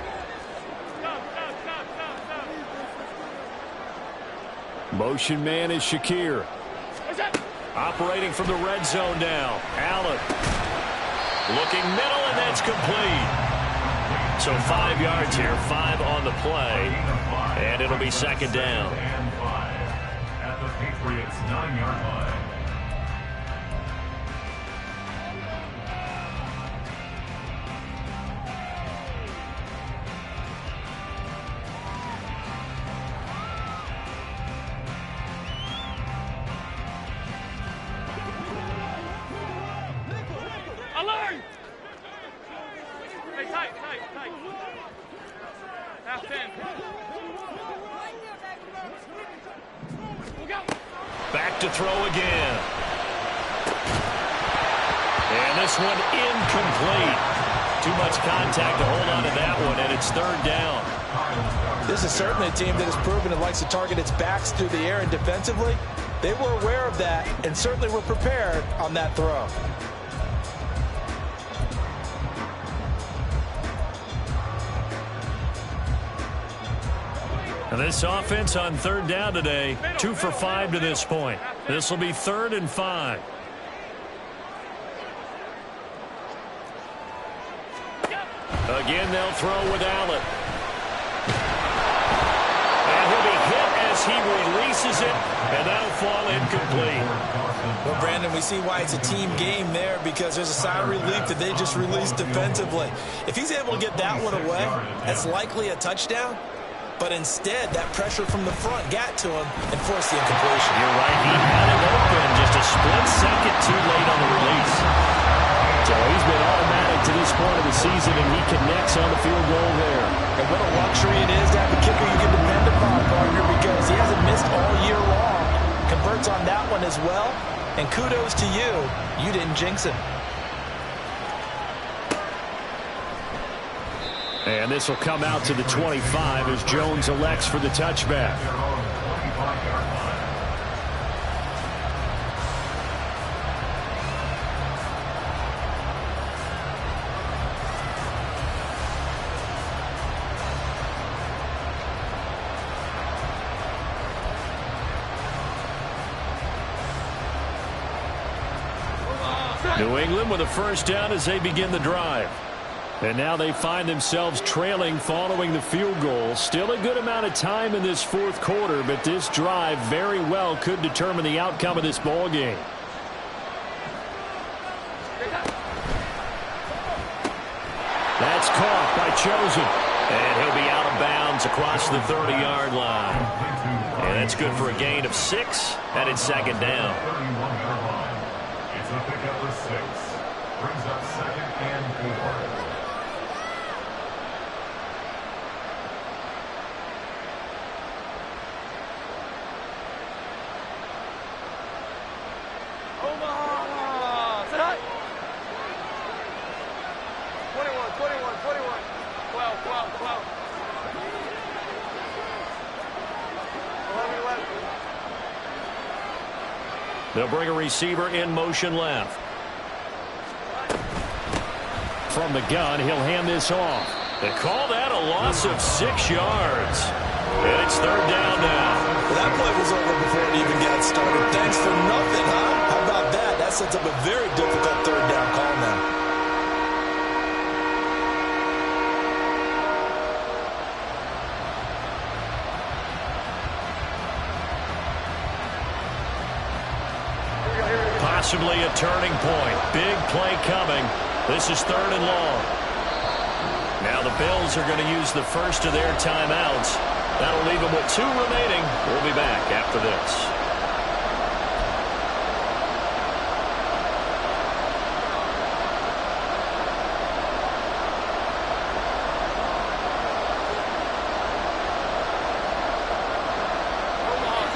Motion man is Shakir. Operating from the red zone now. Allen. Looking middle, and that's complete. So 5 yards here, 5 on the play, and it'll be 2nd down. At the Patriots' 9-yard line. Back to throw again. And this one incomplete. Too much contact to hold on to that one, and it's 3rd down. This is certainly a team that has proven it likes to target its backs through the air, and defensively, they were aware of that and certainly were prepared on that throw. And this offense on 3rd down today, 2 for 5 to this point. This will be 3rd and 5. Again, they'll throw with Allen. And he'll be hit as he releases it, and that'll fall incomplete. Well, Brandon, we see why it's a team game there, because there's a sigh of relief that they just released defensively. If he's able to get that one away, that's likely a touchdown. But instead, that pressure from the front got to him and forced the incompletion. You're right. He had it open. Just a split second too connects on the field goal there. And what a luxury it is to have a kicker you can depend upon, partner, because he hasn't missed all year long. Converts on that one as well, and kudos to you. You didn't jinx him. And this will come out to the 25 as Jones elects for the touchback. New England with a first down as they begin the drive. And now they find themselves trailing following the field goal. Still a good amount of time in this fourth quarter, but this drive very well could determine the outcome of this ball game. That's caught by Chosen. And he'll be out of bounds across the 30-yard line. And that's good for a gain of 6, and it's second down. It's a pickup of 6. Brings up second and 4. They'll bring a receiver in motion left. From the gun, he'll hand this off. They call that a loss of 6 yards. And it's third down now. Well, that play was over before it even got started. Thanks for nothing, huh? How about that? That sets up a very difficult third down call now. Possibly a turning point. Big play coming. This is third and long. Now the Bills are going to use the first of their timeouts. That'll leave them with 2 remaining. We'll be back after this.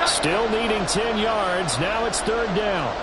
Still needing 10 yards. Now it's third down.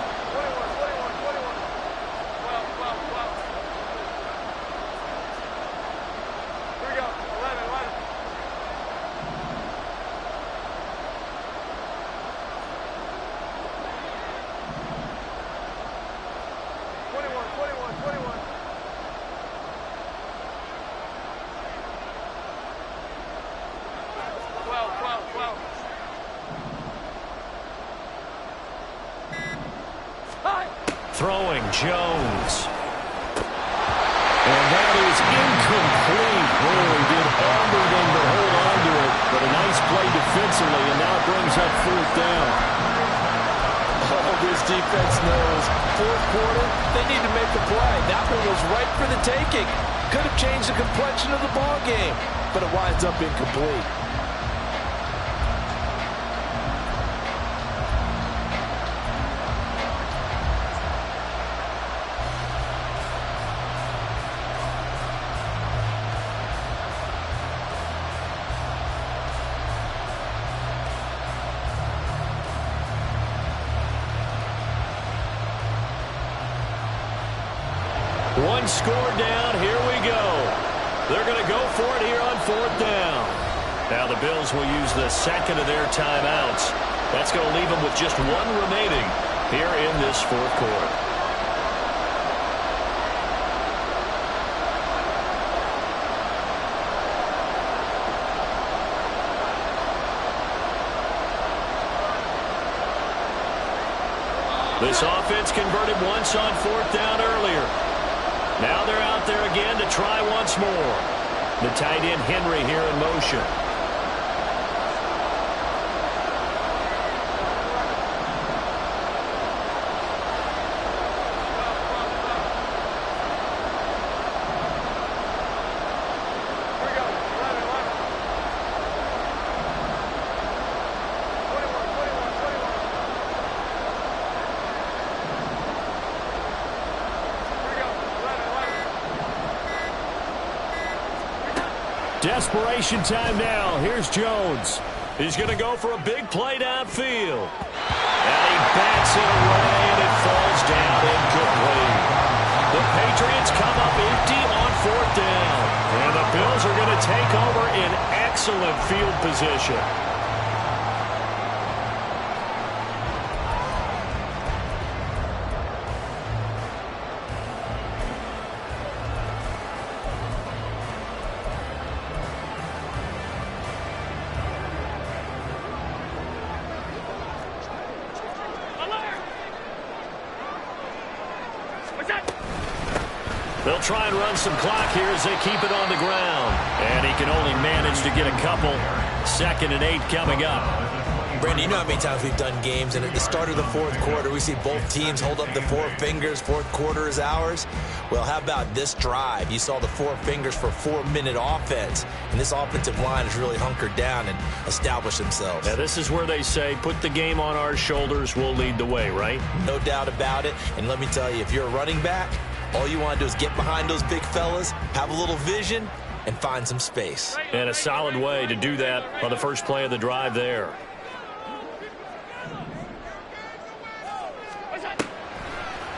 Throwing Jones. And that is incomplete. Really did everything to hold on to it. But a nice play defensively, and now it brings up fourth down. Oh, this defense knows. Fourth quarter, they need to make a play. That one was right for the taking. Could have changed the complexion of the ball game, but it winds up incomplete. One score down. Here we go. They're going to go for it here on fourth down. Now the Bills will use the second of their timeouts. That's going to leave them with just 1 remaining here in this fourth quarter. This offense converted once on fourth down earlier. Now they're out there again to try once more. The tight end Henry here in motion. Desperation time now. Here's Jones. He's going to go for a big play downfield. And he bats it away, and it falls down incomplete. The Patriots come up empty on 4th down. And the Bills are going to take over in excellent field position. They'll try and run some clock here as they keep it on the ground. And he can only manage to get a couple. 2nd and 8 coming up. Brandon, you know how many times we've done games, and at the start of the 4th quarter, we see both teams hold up the 4 fingers. 4th quarter is ours. Well, how about this drive? You saw the 4 fingers for 4-minute offense, and this offensive line has really hunkered down and established themselves. Now, this is where they say, put the game on our shoulders, we'll lead the way, right? No doubt about it. And let me tell you, if you're a running back, all you want to do is get behind those big fellas, have a little vision, and find some space. And a solid way to do that on the first play of the drive there.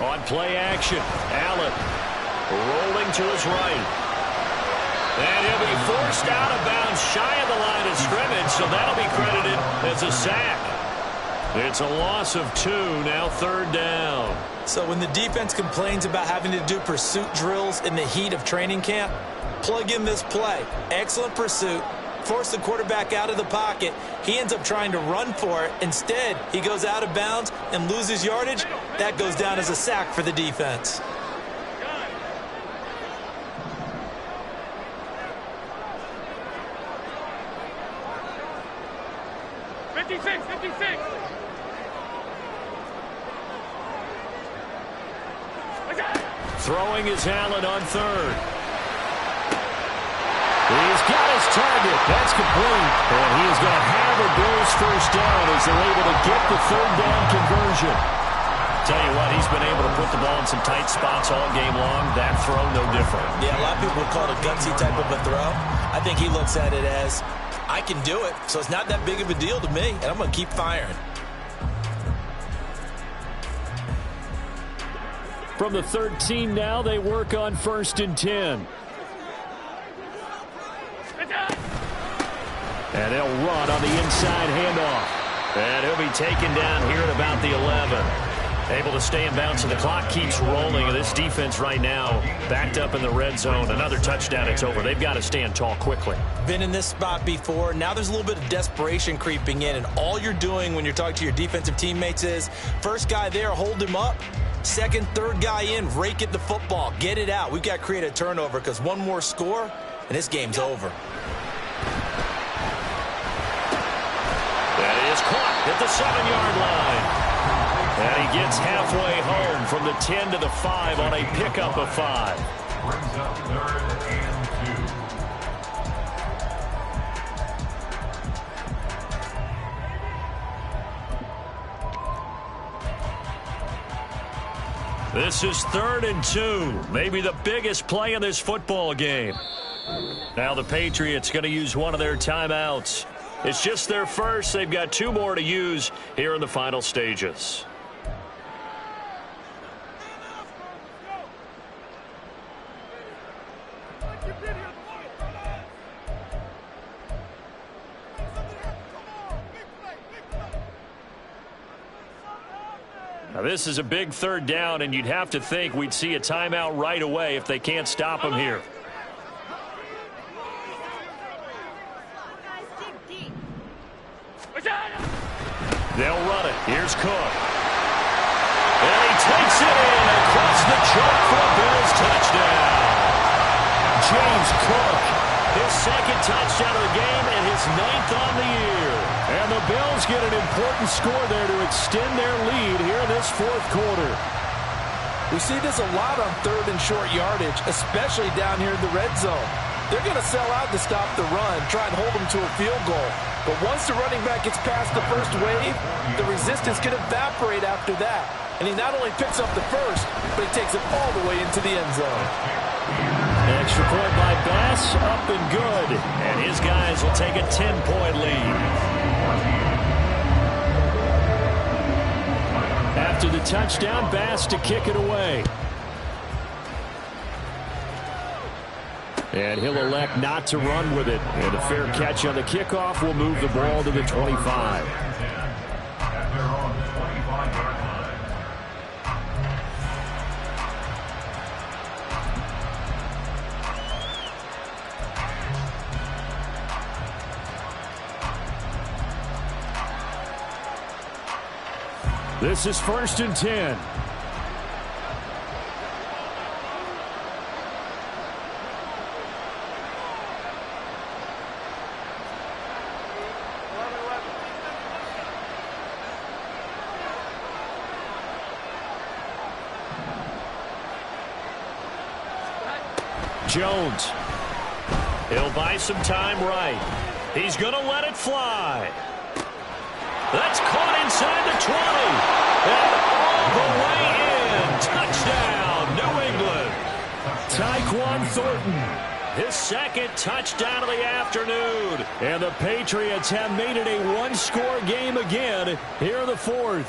On play action, Allen rolling to his right. And he'll be forced out of bounds shy of the line of scrimmage, so that'll be credited as a sack. It's a loss of 2, now 3rd down. So when the defense complains about having to do pursuit drills in the heat of training camp, plug in this play. Excellent pursuit. Force the quarterback out of the pocket. He ends up trying to run for it. Instead, he goes out of bounds and loses yardage. That goes down as a sack for the defense. Throwing is Allen on 3rd. He's got his target. That's complete. And he is going to have a Bills first down as they're able to get the 3rd down conversion. Tell you what, he's been able to put the ball in some tight spots all game long. That throw, no different. Yeah, a lot of people would call it a gutsy type of a throw. I think he looks at it as, I can do it, so it's not that big of a deal to me, and I'm going to keep firing. From the 13 now, they work on 1st and 10. And they'll run on the inside handoff. And he'll be taken down here at about the 11. Able to stay in bounds, so the clock keeps rolling. And this defense right now backed up in the red zone. Another touchdown, it's over. They've got to stand tall quickly. Been in this spot before. Now there's a little bit of desperation creeping in. And all you're doing when you're talking to your defensive teammates is, first guy there, hold him up. Second, third guy in, rake at the football. Get it out. We've got to create a turnover because one more score, and this game's over. That is caught at the 7-yard line. And he gets halfway home from the 10 to the 5 on a pickup of 5. Brings up 3rd and 2. This is 3rd and 2. Maybe the biggest play in this football game. Now the Patriots going to use one of their timeouts. It's just their first. They've got 2 more to use here in the final stages. Now this is a big 3rd down, and you'd have to think we'd see a timeout right away if they can't stop him here. They'll run it. Here's Cook. And he takes it in across the chalk for a Bills touchdown. James Cook, his 2nd touchdown of the game and his 9th on the year. And the Bills get an important score there to extend their lead here in this 4th quarter. We see this a lot on 3rd and short yardage, especially down here in the red zone. They're going to sell out to stop the run, try and hold them to a field goal. But once the running back gets past the first wave, the resistance can evaporate after that. And he not only picks up the first, but he takes it all the way into the end zone. Extra point by Bass, up and good. And his guys will take a 10-point lead. After the touchdown, Bass to kick it away. And he'll elect not to run with it. And a fair catch on the kickoff will move the ball to the 25. This is 1st and 10. Jones. He'll buy some time right. He's going to let it fly. That's caught inside the 20. And all the way in. Touchdown, New England. Tyquan Thornton. His second touchdown of the afternoon. And the Patriots have made it a one-score game again here in the 4th.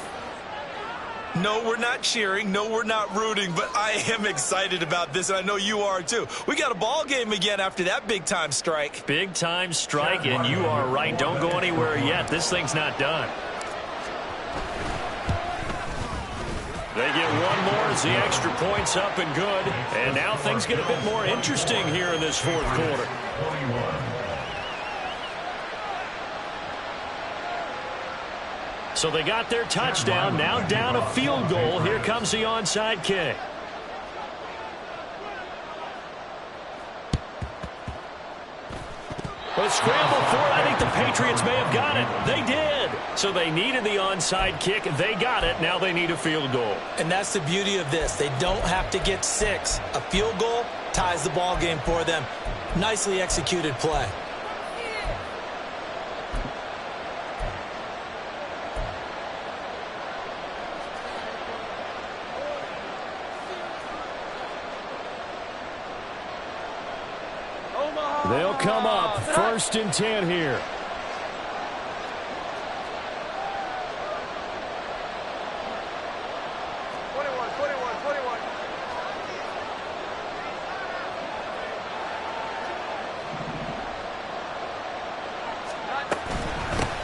No, we're not cheering. No, we're not rooting, but I am excited about this, and I know you are too. We got a ball game again after that big-time strike. Big-time strike, and you are right. Don't go anywhere yet. This thing's not done. They get one more as the extra point's up and good. And now things get a bit more interesting here in this 4th quarter. So they got their touchdown, now down a field goal. Here comes the onside kick. Well, scramble for it. I think the Patriots may have got it. They did. So they needed the onside kick. They got it. Now they need a field goal. And that's the beauty of this. They don't have to get 6. A field goal ties the ball game for them. Nicely executed play. They'll come up 1st and 10 here.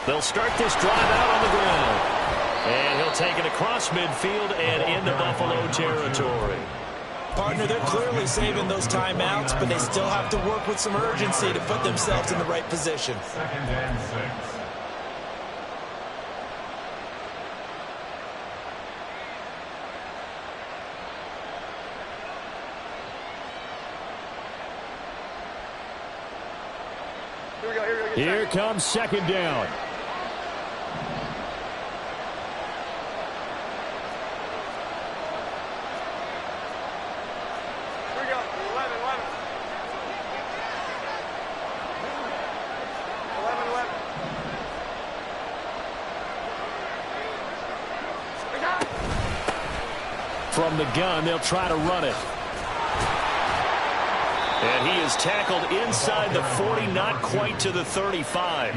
They'll start this drive out on the ground. And he'll take it across midfield and into Buffalo territory. Partner, they're clearly saving those timeouts, but they still have to work with some urgency to put themselves in the right position. 2nd and 6. Here comes 2nd down. From the gun, they'll try to run it. And he is tackled inside the 40, not quite to the 35.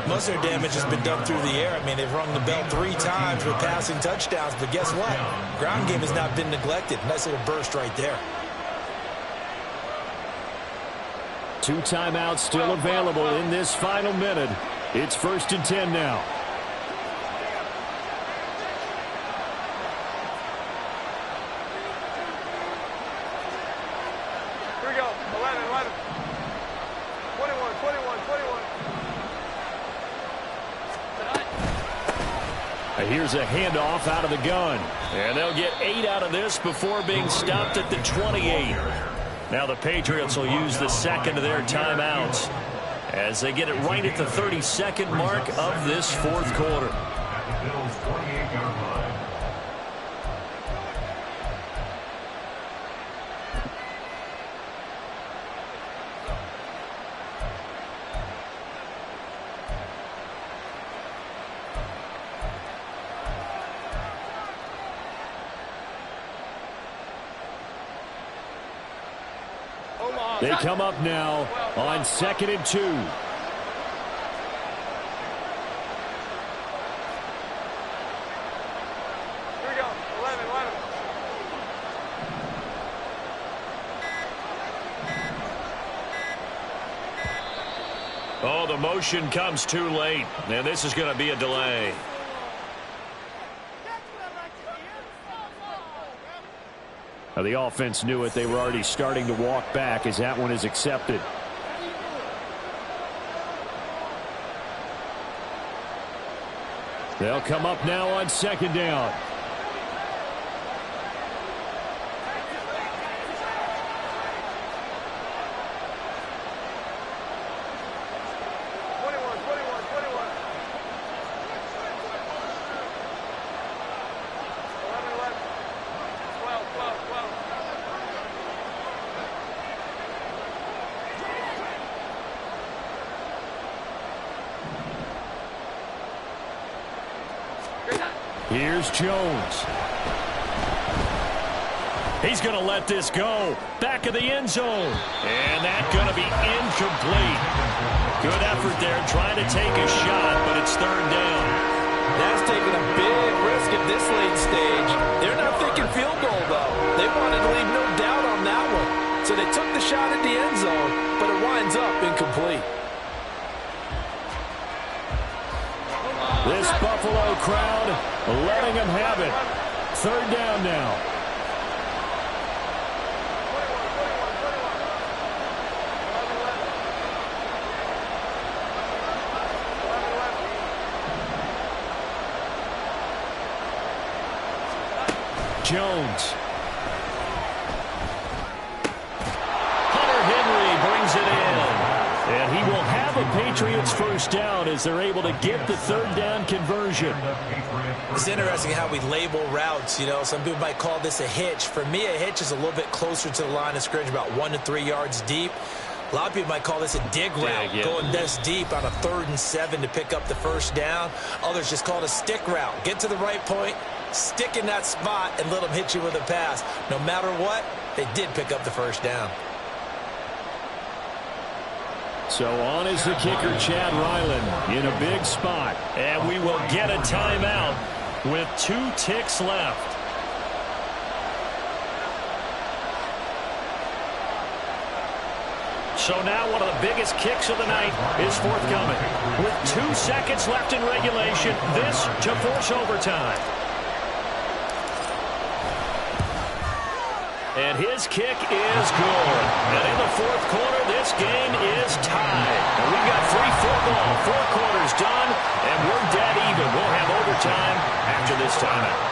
Most of their damage has been done through the air. I mean, they've rung the bell 3 times with passing touchdowns, but guess what? Ground game has not been neglected. Nice little burst right there. 2 timeouts still available in this final minute. It's 1st and 10 now. Here's a handoff out of the gun. And they'll get 8 out of this before being stopped at the 28. Now the Patriots will use the second of their timeouts as they get it right at the 32nd mark of this 4th quarter. At the Bills' 28-yard line. They come up now on 2nd and 2. Here we go. 11. Oh, the motion comes too late, and this is going to be a delay. Now, the offense knew it. They were already starting to walk back as that one is accepted. They'll come up now on 2nd down. Here's Jones. He's going to let this go. Back of the end zone. And that's going to be incomplete. Good effort there trying to take a shot, but it's 3rd down. That's taking a big risk at this late stage. They're not thinking field goal, though. They wanted to leave no doubt on that one. So they took the shot at the end zone, but it winds up incomplete. This Buffalo crowd letting them have it. 3rd down now. Jones. Hunter Henry brings it in. And he will have a Patriots 1st down as they're able to get the 3rd down conversion. It's interesting how we label routes. You know, some people might call this a hitch. For me, a hitch is a little bit closer to the line of scrimmage, about 1 to 3 yards deep. A lot of people might call this a dig route, going this deep on a 3rd and 7 to pick up the 1st down. Others just call it a stick route. Get to the right point, stick in that spot, and let them hit you with a pass. No matter what, they did pick up the 1st down. So on is the kicker, Chad Ryland, in a big spot. And we will get a timeout with 2 ticks left. So now one of the biggest kicks of the night is forthcoming. With 2 seconds left in regulation, this to force overtime. And his kick is good. And in the 4th quarter, this game is tied. And we've got 3 football, 4 quarters done, and we're dead even. We'll have overtime after this timeout.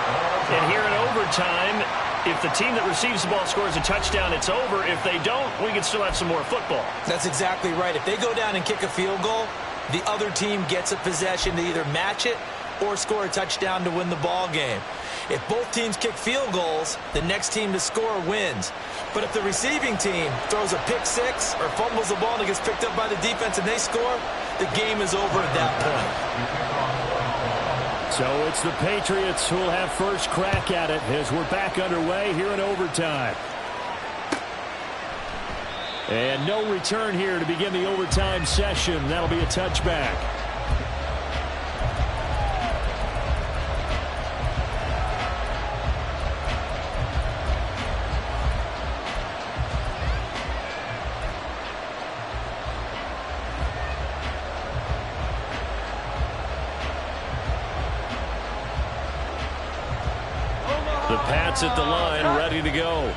And here in overtime, if the team that receives the ball scores a touchdown, it's over. If they don't, we can still have some more football. That's exactly right. If they go down and kick a field goal, the other team gets a possession to either match it or score a touchdown to win the ball game. If both teams kick field goals, the next team to score wins. But if the receiving team throws a pick 6 or fumbles the ball and it gets picked up by the defense and they score, the game is over at that point. So it's the Patriots who will have first crack at it as we're back underway here in overtime. And no return here to begin the overtime session. That'll be a touchback. The Pats at the line, ready to go.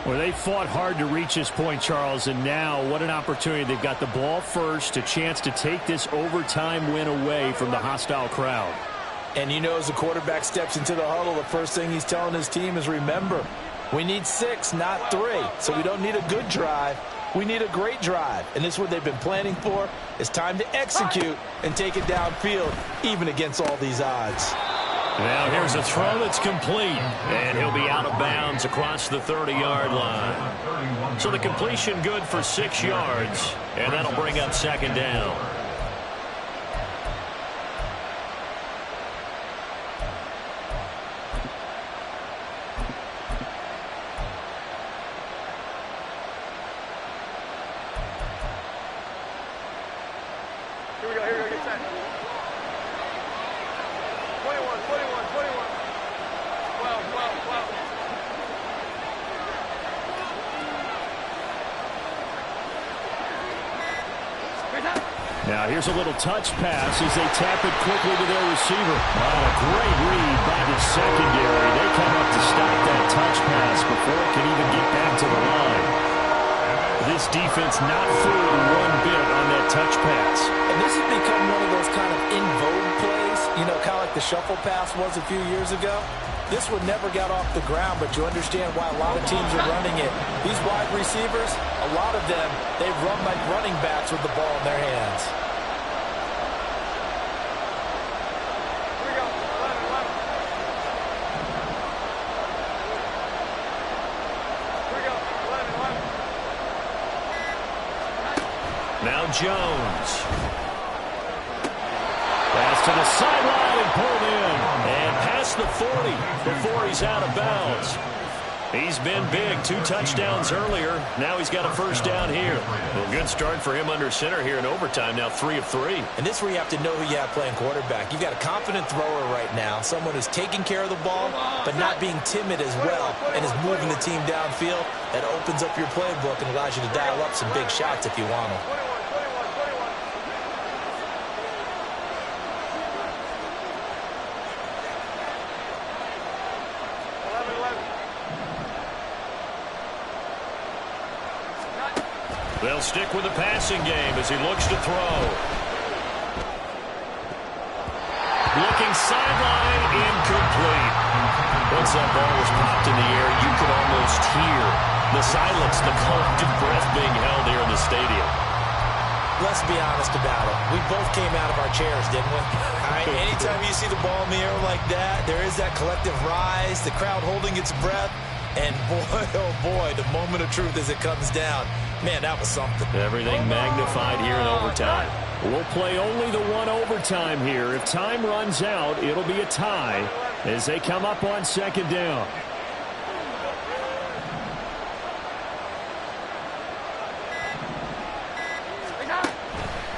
Well, they fought hard to reach this point, Charles, and now what an opportunity. They've got the ball first, a chance to take this overtime win away from the hostile crowd. And you know, as the quarterback steps into the huddle, the first thing he's telling his team is, remember, we need 6, not 3. So we don't need a good drive. We need a great drive. And this is what they've been planning for. It's time to execute and take it downfield, even against all these odds. Now here's a throw that's complete, and he'll be out of bounds across the 30-yard line. So the completion good for 6 yards, and that'll bring up 2nd down. Now here's a little touch pass as they tap it quickly to their receiver. A great read by the secondary. They come up to stop that touch pass before it can even get back to the line. This defense not fooled one bit on that touch pass. And this has become one of those kind of in vogue plays, you know, kind of like the shuffle pass was a few years ago. This one never got off the ground, but you understand why a lot of teams are running it. These wide receivers, a lot of them, they run like running backs with the ball in their hands. Here we go. 11. Here we go. 11. Now Jones. Pass to the sideline and pulled in. And past the 40 before he's out of bounds. He's been big. 2 touchdowns earlier. Now he's got a first down here. Well, good start for him under center here in overtime. Now 3 of 3. And this is where you have to know who you have playing quarterback. You've got a confident thrower right now. Someone who's taking care of the ball, but not being timid as well, and is moving the team downfield. That opens up your playbook and allows you to dial up some big shots if you want them. 21. They'll stick with the passing game as he looks to throw. Looking sideline, incomplete. Once that ball was popped in the air, you could almost hear the silence, the collective breath being held here in the stadium. Let's be honest about it. We both came out of our chairs, didn't we? Anytime you see the ball in the air like that, there is that collective rise, the crowd holding its breath, and boy, oh boy, the moment of truth as it comes down. Man, that was something. Everything magnified here in overtime. We'll play only the one overtime here. If time runs out, it'll be a tie as they come up on second down.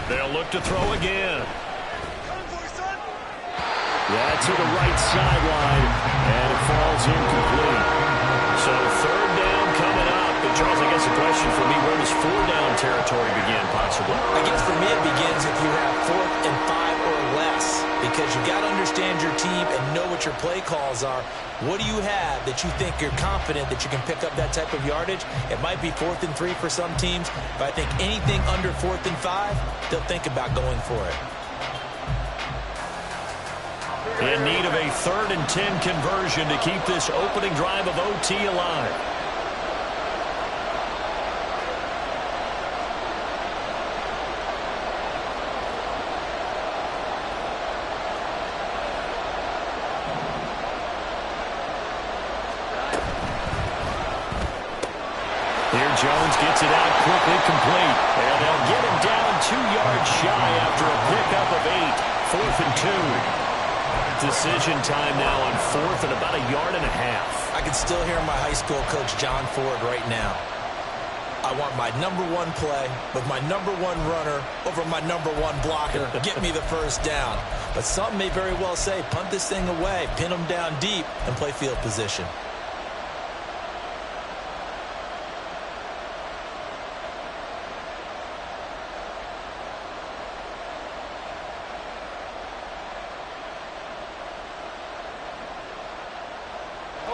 They'll look to throw again. Yeah, to the right sideline, and it falls incomplete. So third down coming up. But Charles, I guess the question for me, where does 4-down territory begin, possibly? I guess for me it begins if you have 4th and 5 or less, because you got to understand your team and know what your play calls are. What do you have that you think you're confident that you can pick up that type of yardage? It might be 4th and 3 for some teams, but I think anything under 4th and 5, they'll think about going for it. In need of a 3rd and 10 conversion to keep this opening drive of OT alive. Jones gets it out quickly, complete. And they'll get him down 2 yards shy after a pickup of 8. 4th and 2. Decision time now on 4th and about 1.5 yards. I can still hear my high school coach, John Ford, right now. I want my number 1 play with my number 1 runner over my number 1 blocker. Get me the first down. But some may very well say, punt this thing away, pin them down deep, and play field position.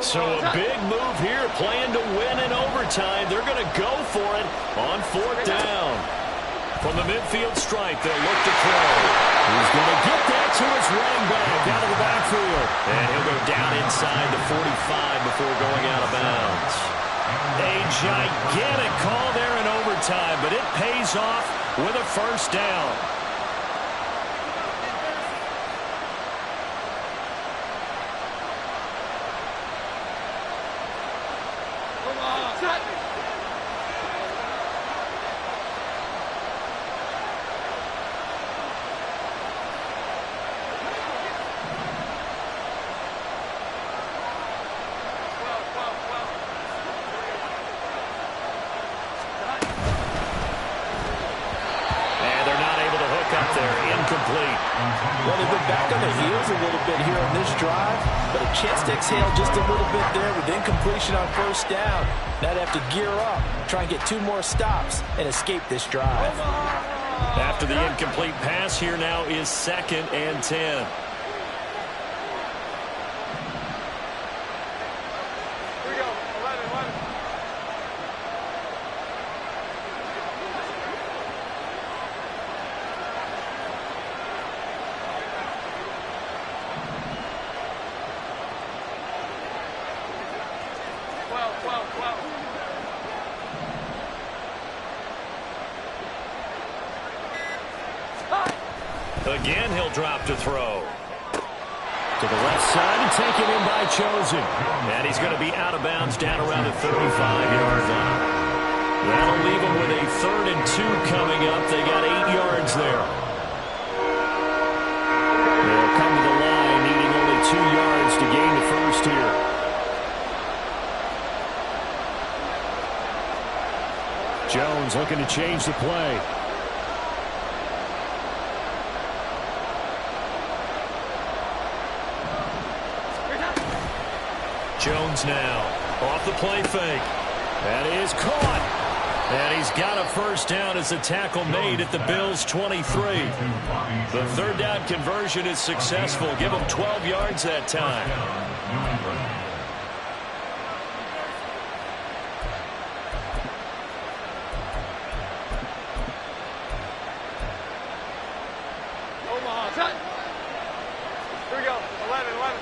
So a big move here, playing to win in overtime. They're going to go for it on 4th down. From the midfield stripe, they'll look to throw. He's going to get that to his running back out of the backfield. And he'll go down inside the 45 before going out of bounds. A gigantic call there in overtime, but it pays off with a first down. Well, they've been back on the heels a little bit here on this drive, but a chance to exhale just a little bit there with incompletion on first down. Now they have to gear up, try and get 2 more stops, and escape this drive. After the incomplete pass, here now is 2nd and 10. Again, he'll drop to throw. To the left side and taken in by Chosen. And he's going to be out of bounds down around the 35-yard line. That'll leave him with a 3rd and 2 coming up. They got 8 yards there. They'll come to the line, needing only 2 yards to gain the first here. Jones looking to change the play. Jones now off the play fake. That is caught. And he's got a first down as the tackle made at the Bills' 23. The 3rd down conversion is successful. Give him 12 yards that time. Here we go. 11. 21.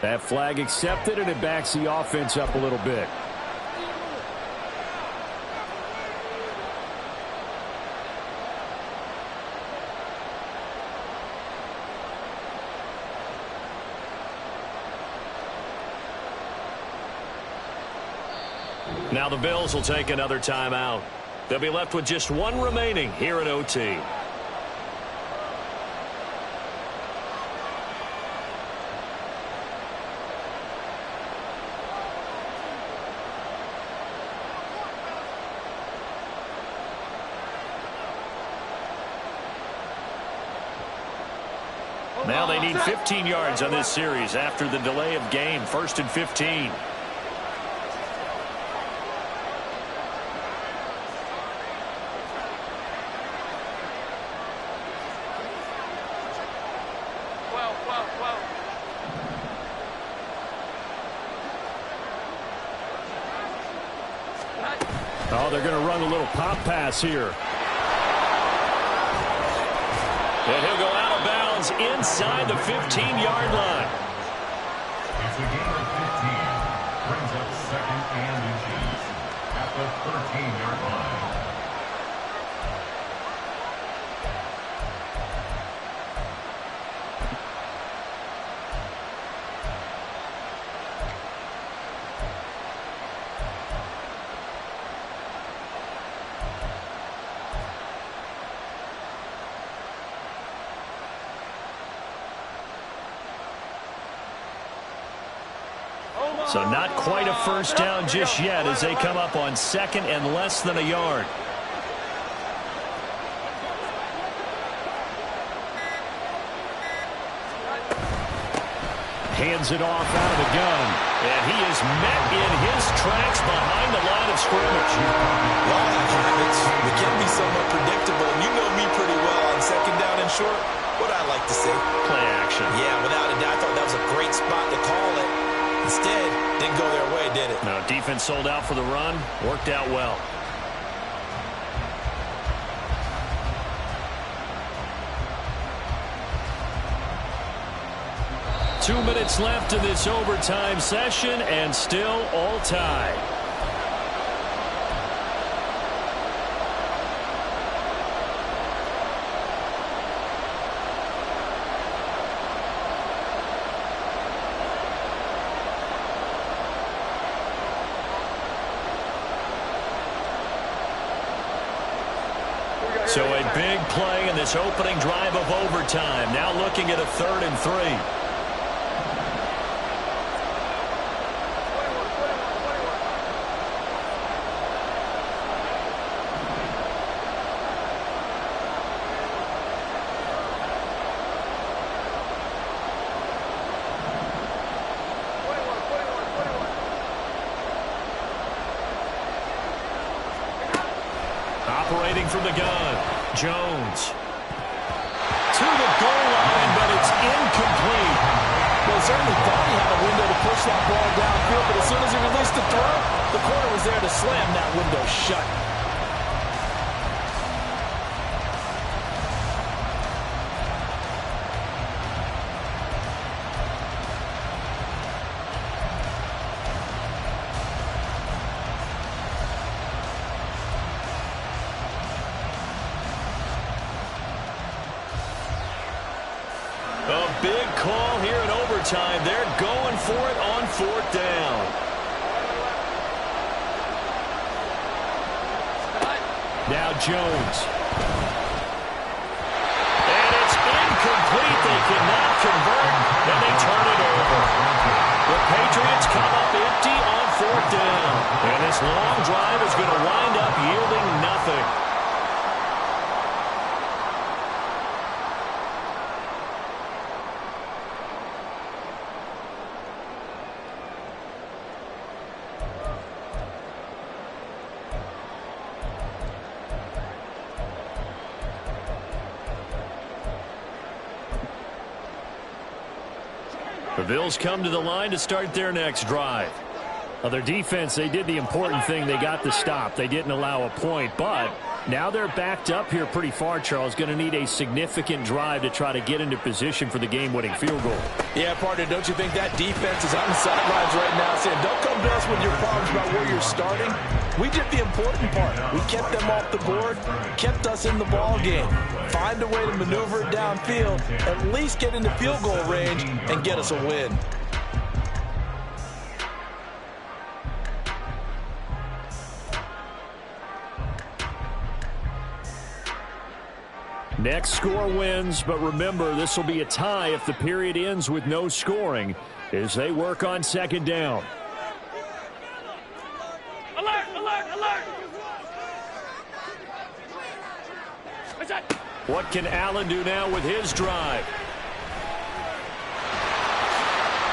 That flag accepted, and it backs the offense up a little bit. Now the Bills will take another timeout. They'll be left with just 1 remaining here at OT. Now they need 15 yards on this series after the delay of game. 1st and 15. Oh, they're going to run a little pop pass here. And he'll go out of bounds inside the 15-yard line. It's a gain of 15. Brings up 2nd and inches at the 13-yard line. So not quite a first down just yet as they come up on 2nd and less than a yard. Hands it off out of the gun. And he is met in his tracks behind the line of scrimmage. Well, habits, they can be somewhat predictable. And you know me pretty well on 2nd down and short. What I like to say. Play action. Yeah, without a doubt, I thought that was a great spot to call it. Instead, didn't go their way, did it? No, defense sold out for the run. Worked out well. Two minutes left in this overtime session, and still all tied. So a big play in this opening drive of overtime. Now looking at a 3rd and 3. Operating from the gun, Jones. To the goal line, but it's incomplete. Well, he certainly thought he had a window to push that ball downfield, but as soon as he released the throw, the corner was there to slam that window shut. A big call here in overtime. They're going for it on 4th down. Now Jones. And it's incomplete. They cannot convert, and they turn it over. The Patriots come up empty on 4th down. And this long drive is going to wind up yielding nothing. The Bills come to the line to start their next drive. Well, their defense, they did the important thing. They got the stop. They didn't allow a point, but now they're backed up here pretty far, Charles. Going to need a significant drive to try to get into position for the game-winning field goal. Yeah, partner, don't you think that defense is on the sidelines right now saying, don't come to us with your problems about where you're starting. We did the important part. We kept them off the board, kept us in the ball game. Find a way to maneuver it downfield, at least get into field goal range, and get us a win. Next score wins, but remember, this will be a tie if the period ends with no scoring as they work on 2nd down. Alert, alert, alert! What can Allen do now with his drive?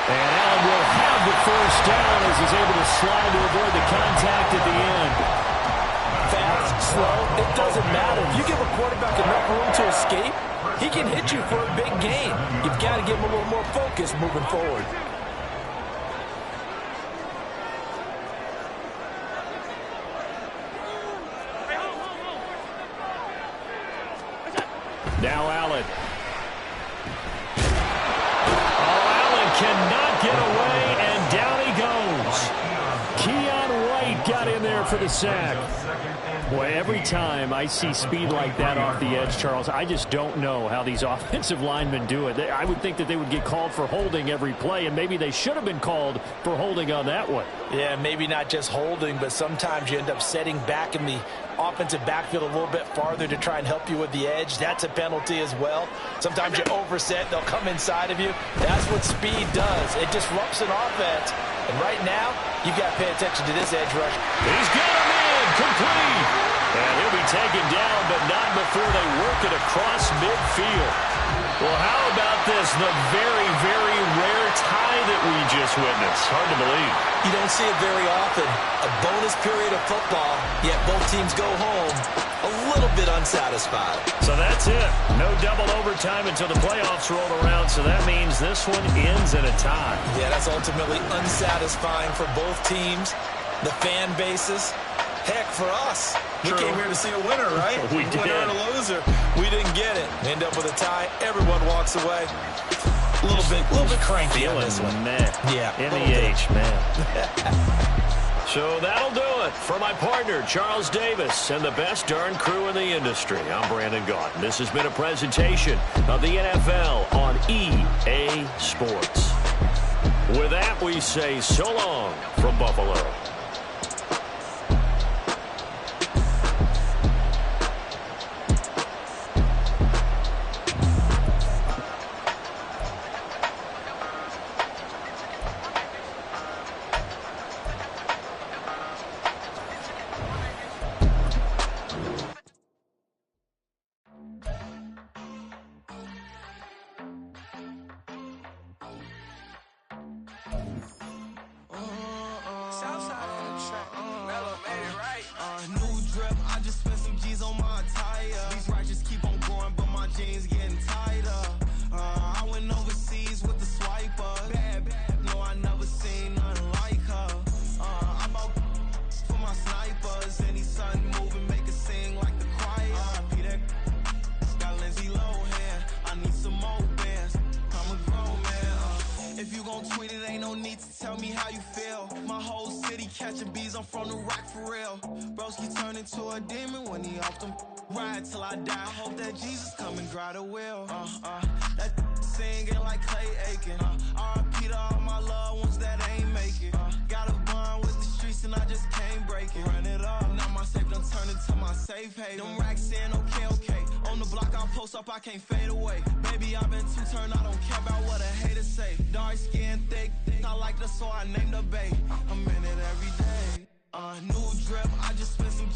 And Allen will have the 1st down as he's able to slide to avoid the contact at the end. Fast, slow, it doesn't matter. If you give a quarterback enough room to escape, he can hit you for a big gain. You've got to give him a little more focus moving forward. Now Allen. Oh, Allen cannot get away, and down he goes. Keon White got in there for the sack. Boy, every time I see speed like that off the edge, Charles, I just don't know how these offensive linemen do it. I would think that they would get called for holding every play, and maybe they should have been called for holding on that one. Yeah, maybe not just holding, but sometimes you end up setting back in the offensive backfield a little bit farther to try and help you with the edge. That's a penalty as well. Sometimes you overset, they'll come inside of you. That's what speed does. It disrupts an offense. And right now, you've got to pay attention to this edge rush. He's got him in, complete. And he'll be taken down, but not before they work it across midfield. Well, how about this? The very, very rare tie that we just witnessed. Hard to believe. You don't see it very often. A bonus period of football, yet both teams go home a little bit unsatisfied. So that's it. No double overtime until the playoffs roll around, so that means this one ends in a tie. Yeah, that's ultimately unsatisfying for both teams, the fan bases. Heck, for us, we came here to see a winner, right? We did. Winner and a loser. We didn't get it. End up with a tie. Everyone walks away. A little bit cranky on this one. Man. Yeah. NEH, man. So that'll do it for my partner, Charles Davis, and the best darn crew in the industry. I'm Brandon Gaughan. This has been a presentation of the NFL on EA Sports. With that, we say so long from Buffalo. jeans getting tighter. I went overseas with the swiper. Bad, no, I never seen nothing like her. I bought for my snipers. Any sun moving, make it sing like the choir. Be that got Lindsay Lohan. I need some more bands. I'm a grown man. If you gon' tweet it, ain't no need to tell me how you feel. My whole city catching bees, I'm from the rock for real. Broski turned into a demon when he off them. Ride till I die. Hope that Jesus come and grab the wheel. That singing like Clay Aiken. R.I.P. to all my loved ones that ain't make it. Got a bond with the streets and I just can't break it. Run it up, now my safe done turned into my safe haven. Them racks in, okay. On the block I'll post up, I can't fade away. Baby, I've been too turned, I don't care about what a hater say. Dark skin, thick, I like the so I named the bae. I'm in it every day. New drip, I just spent some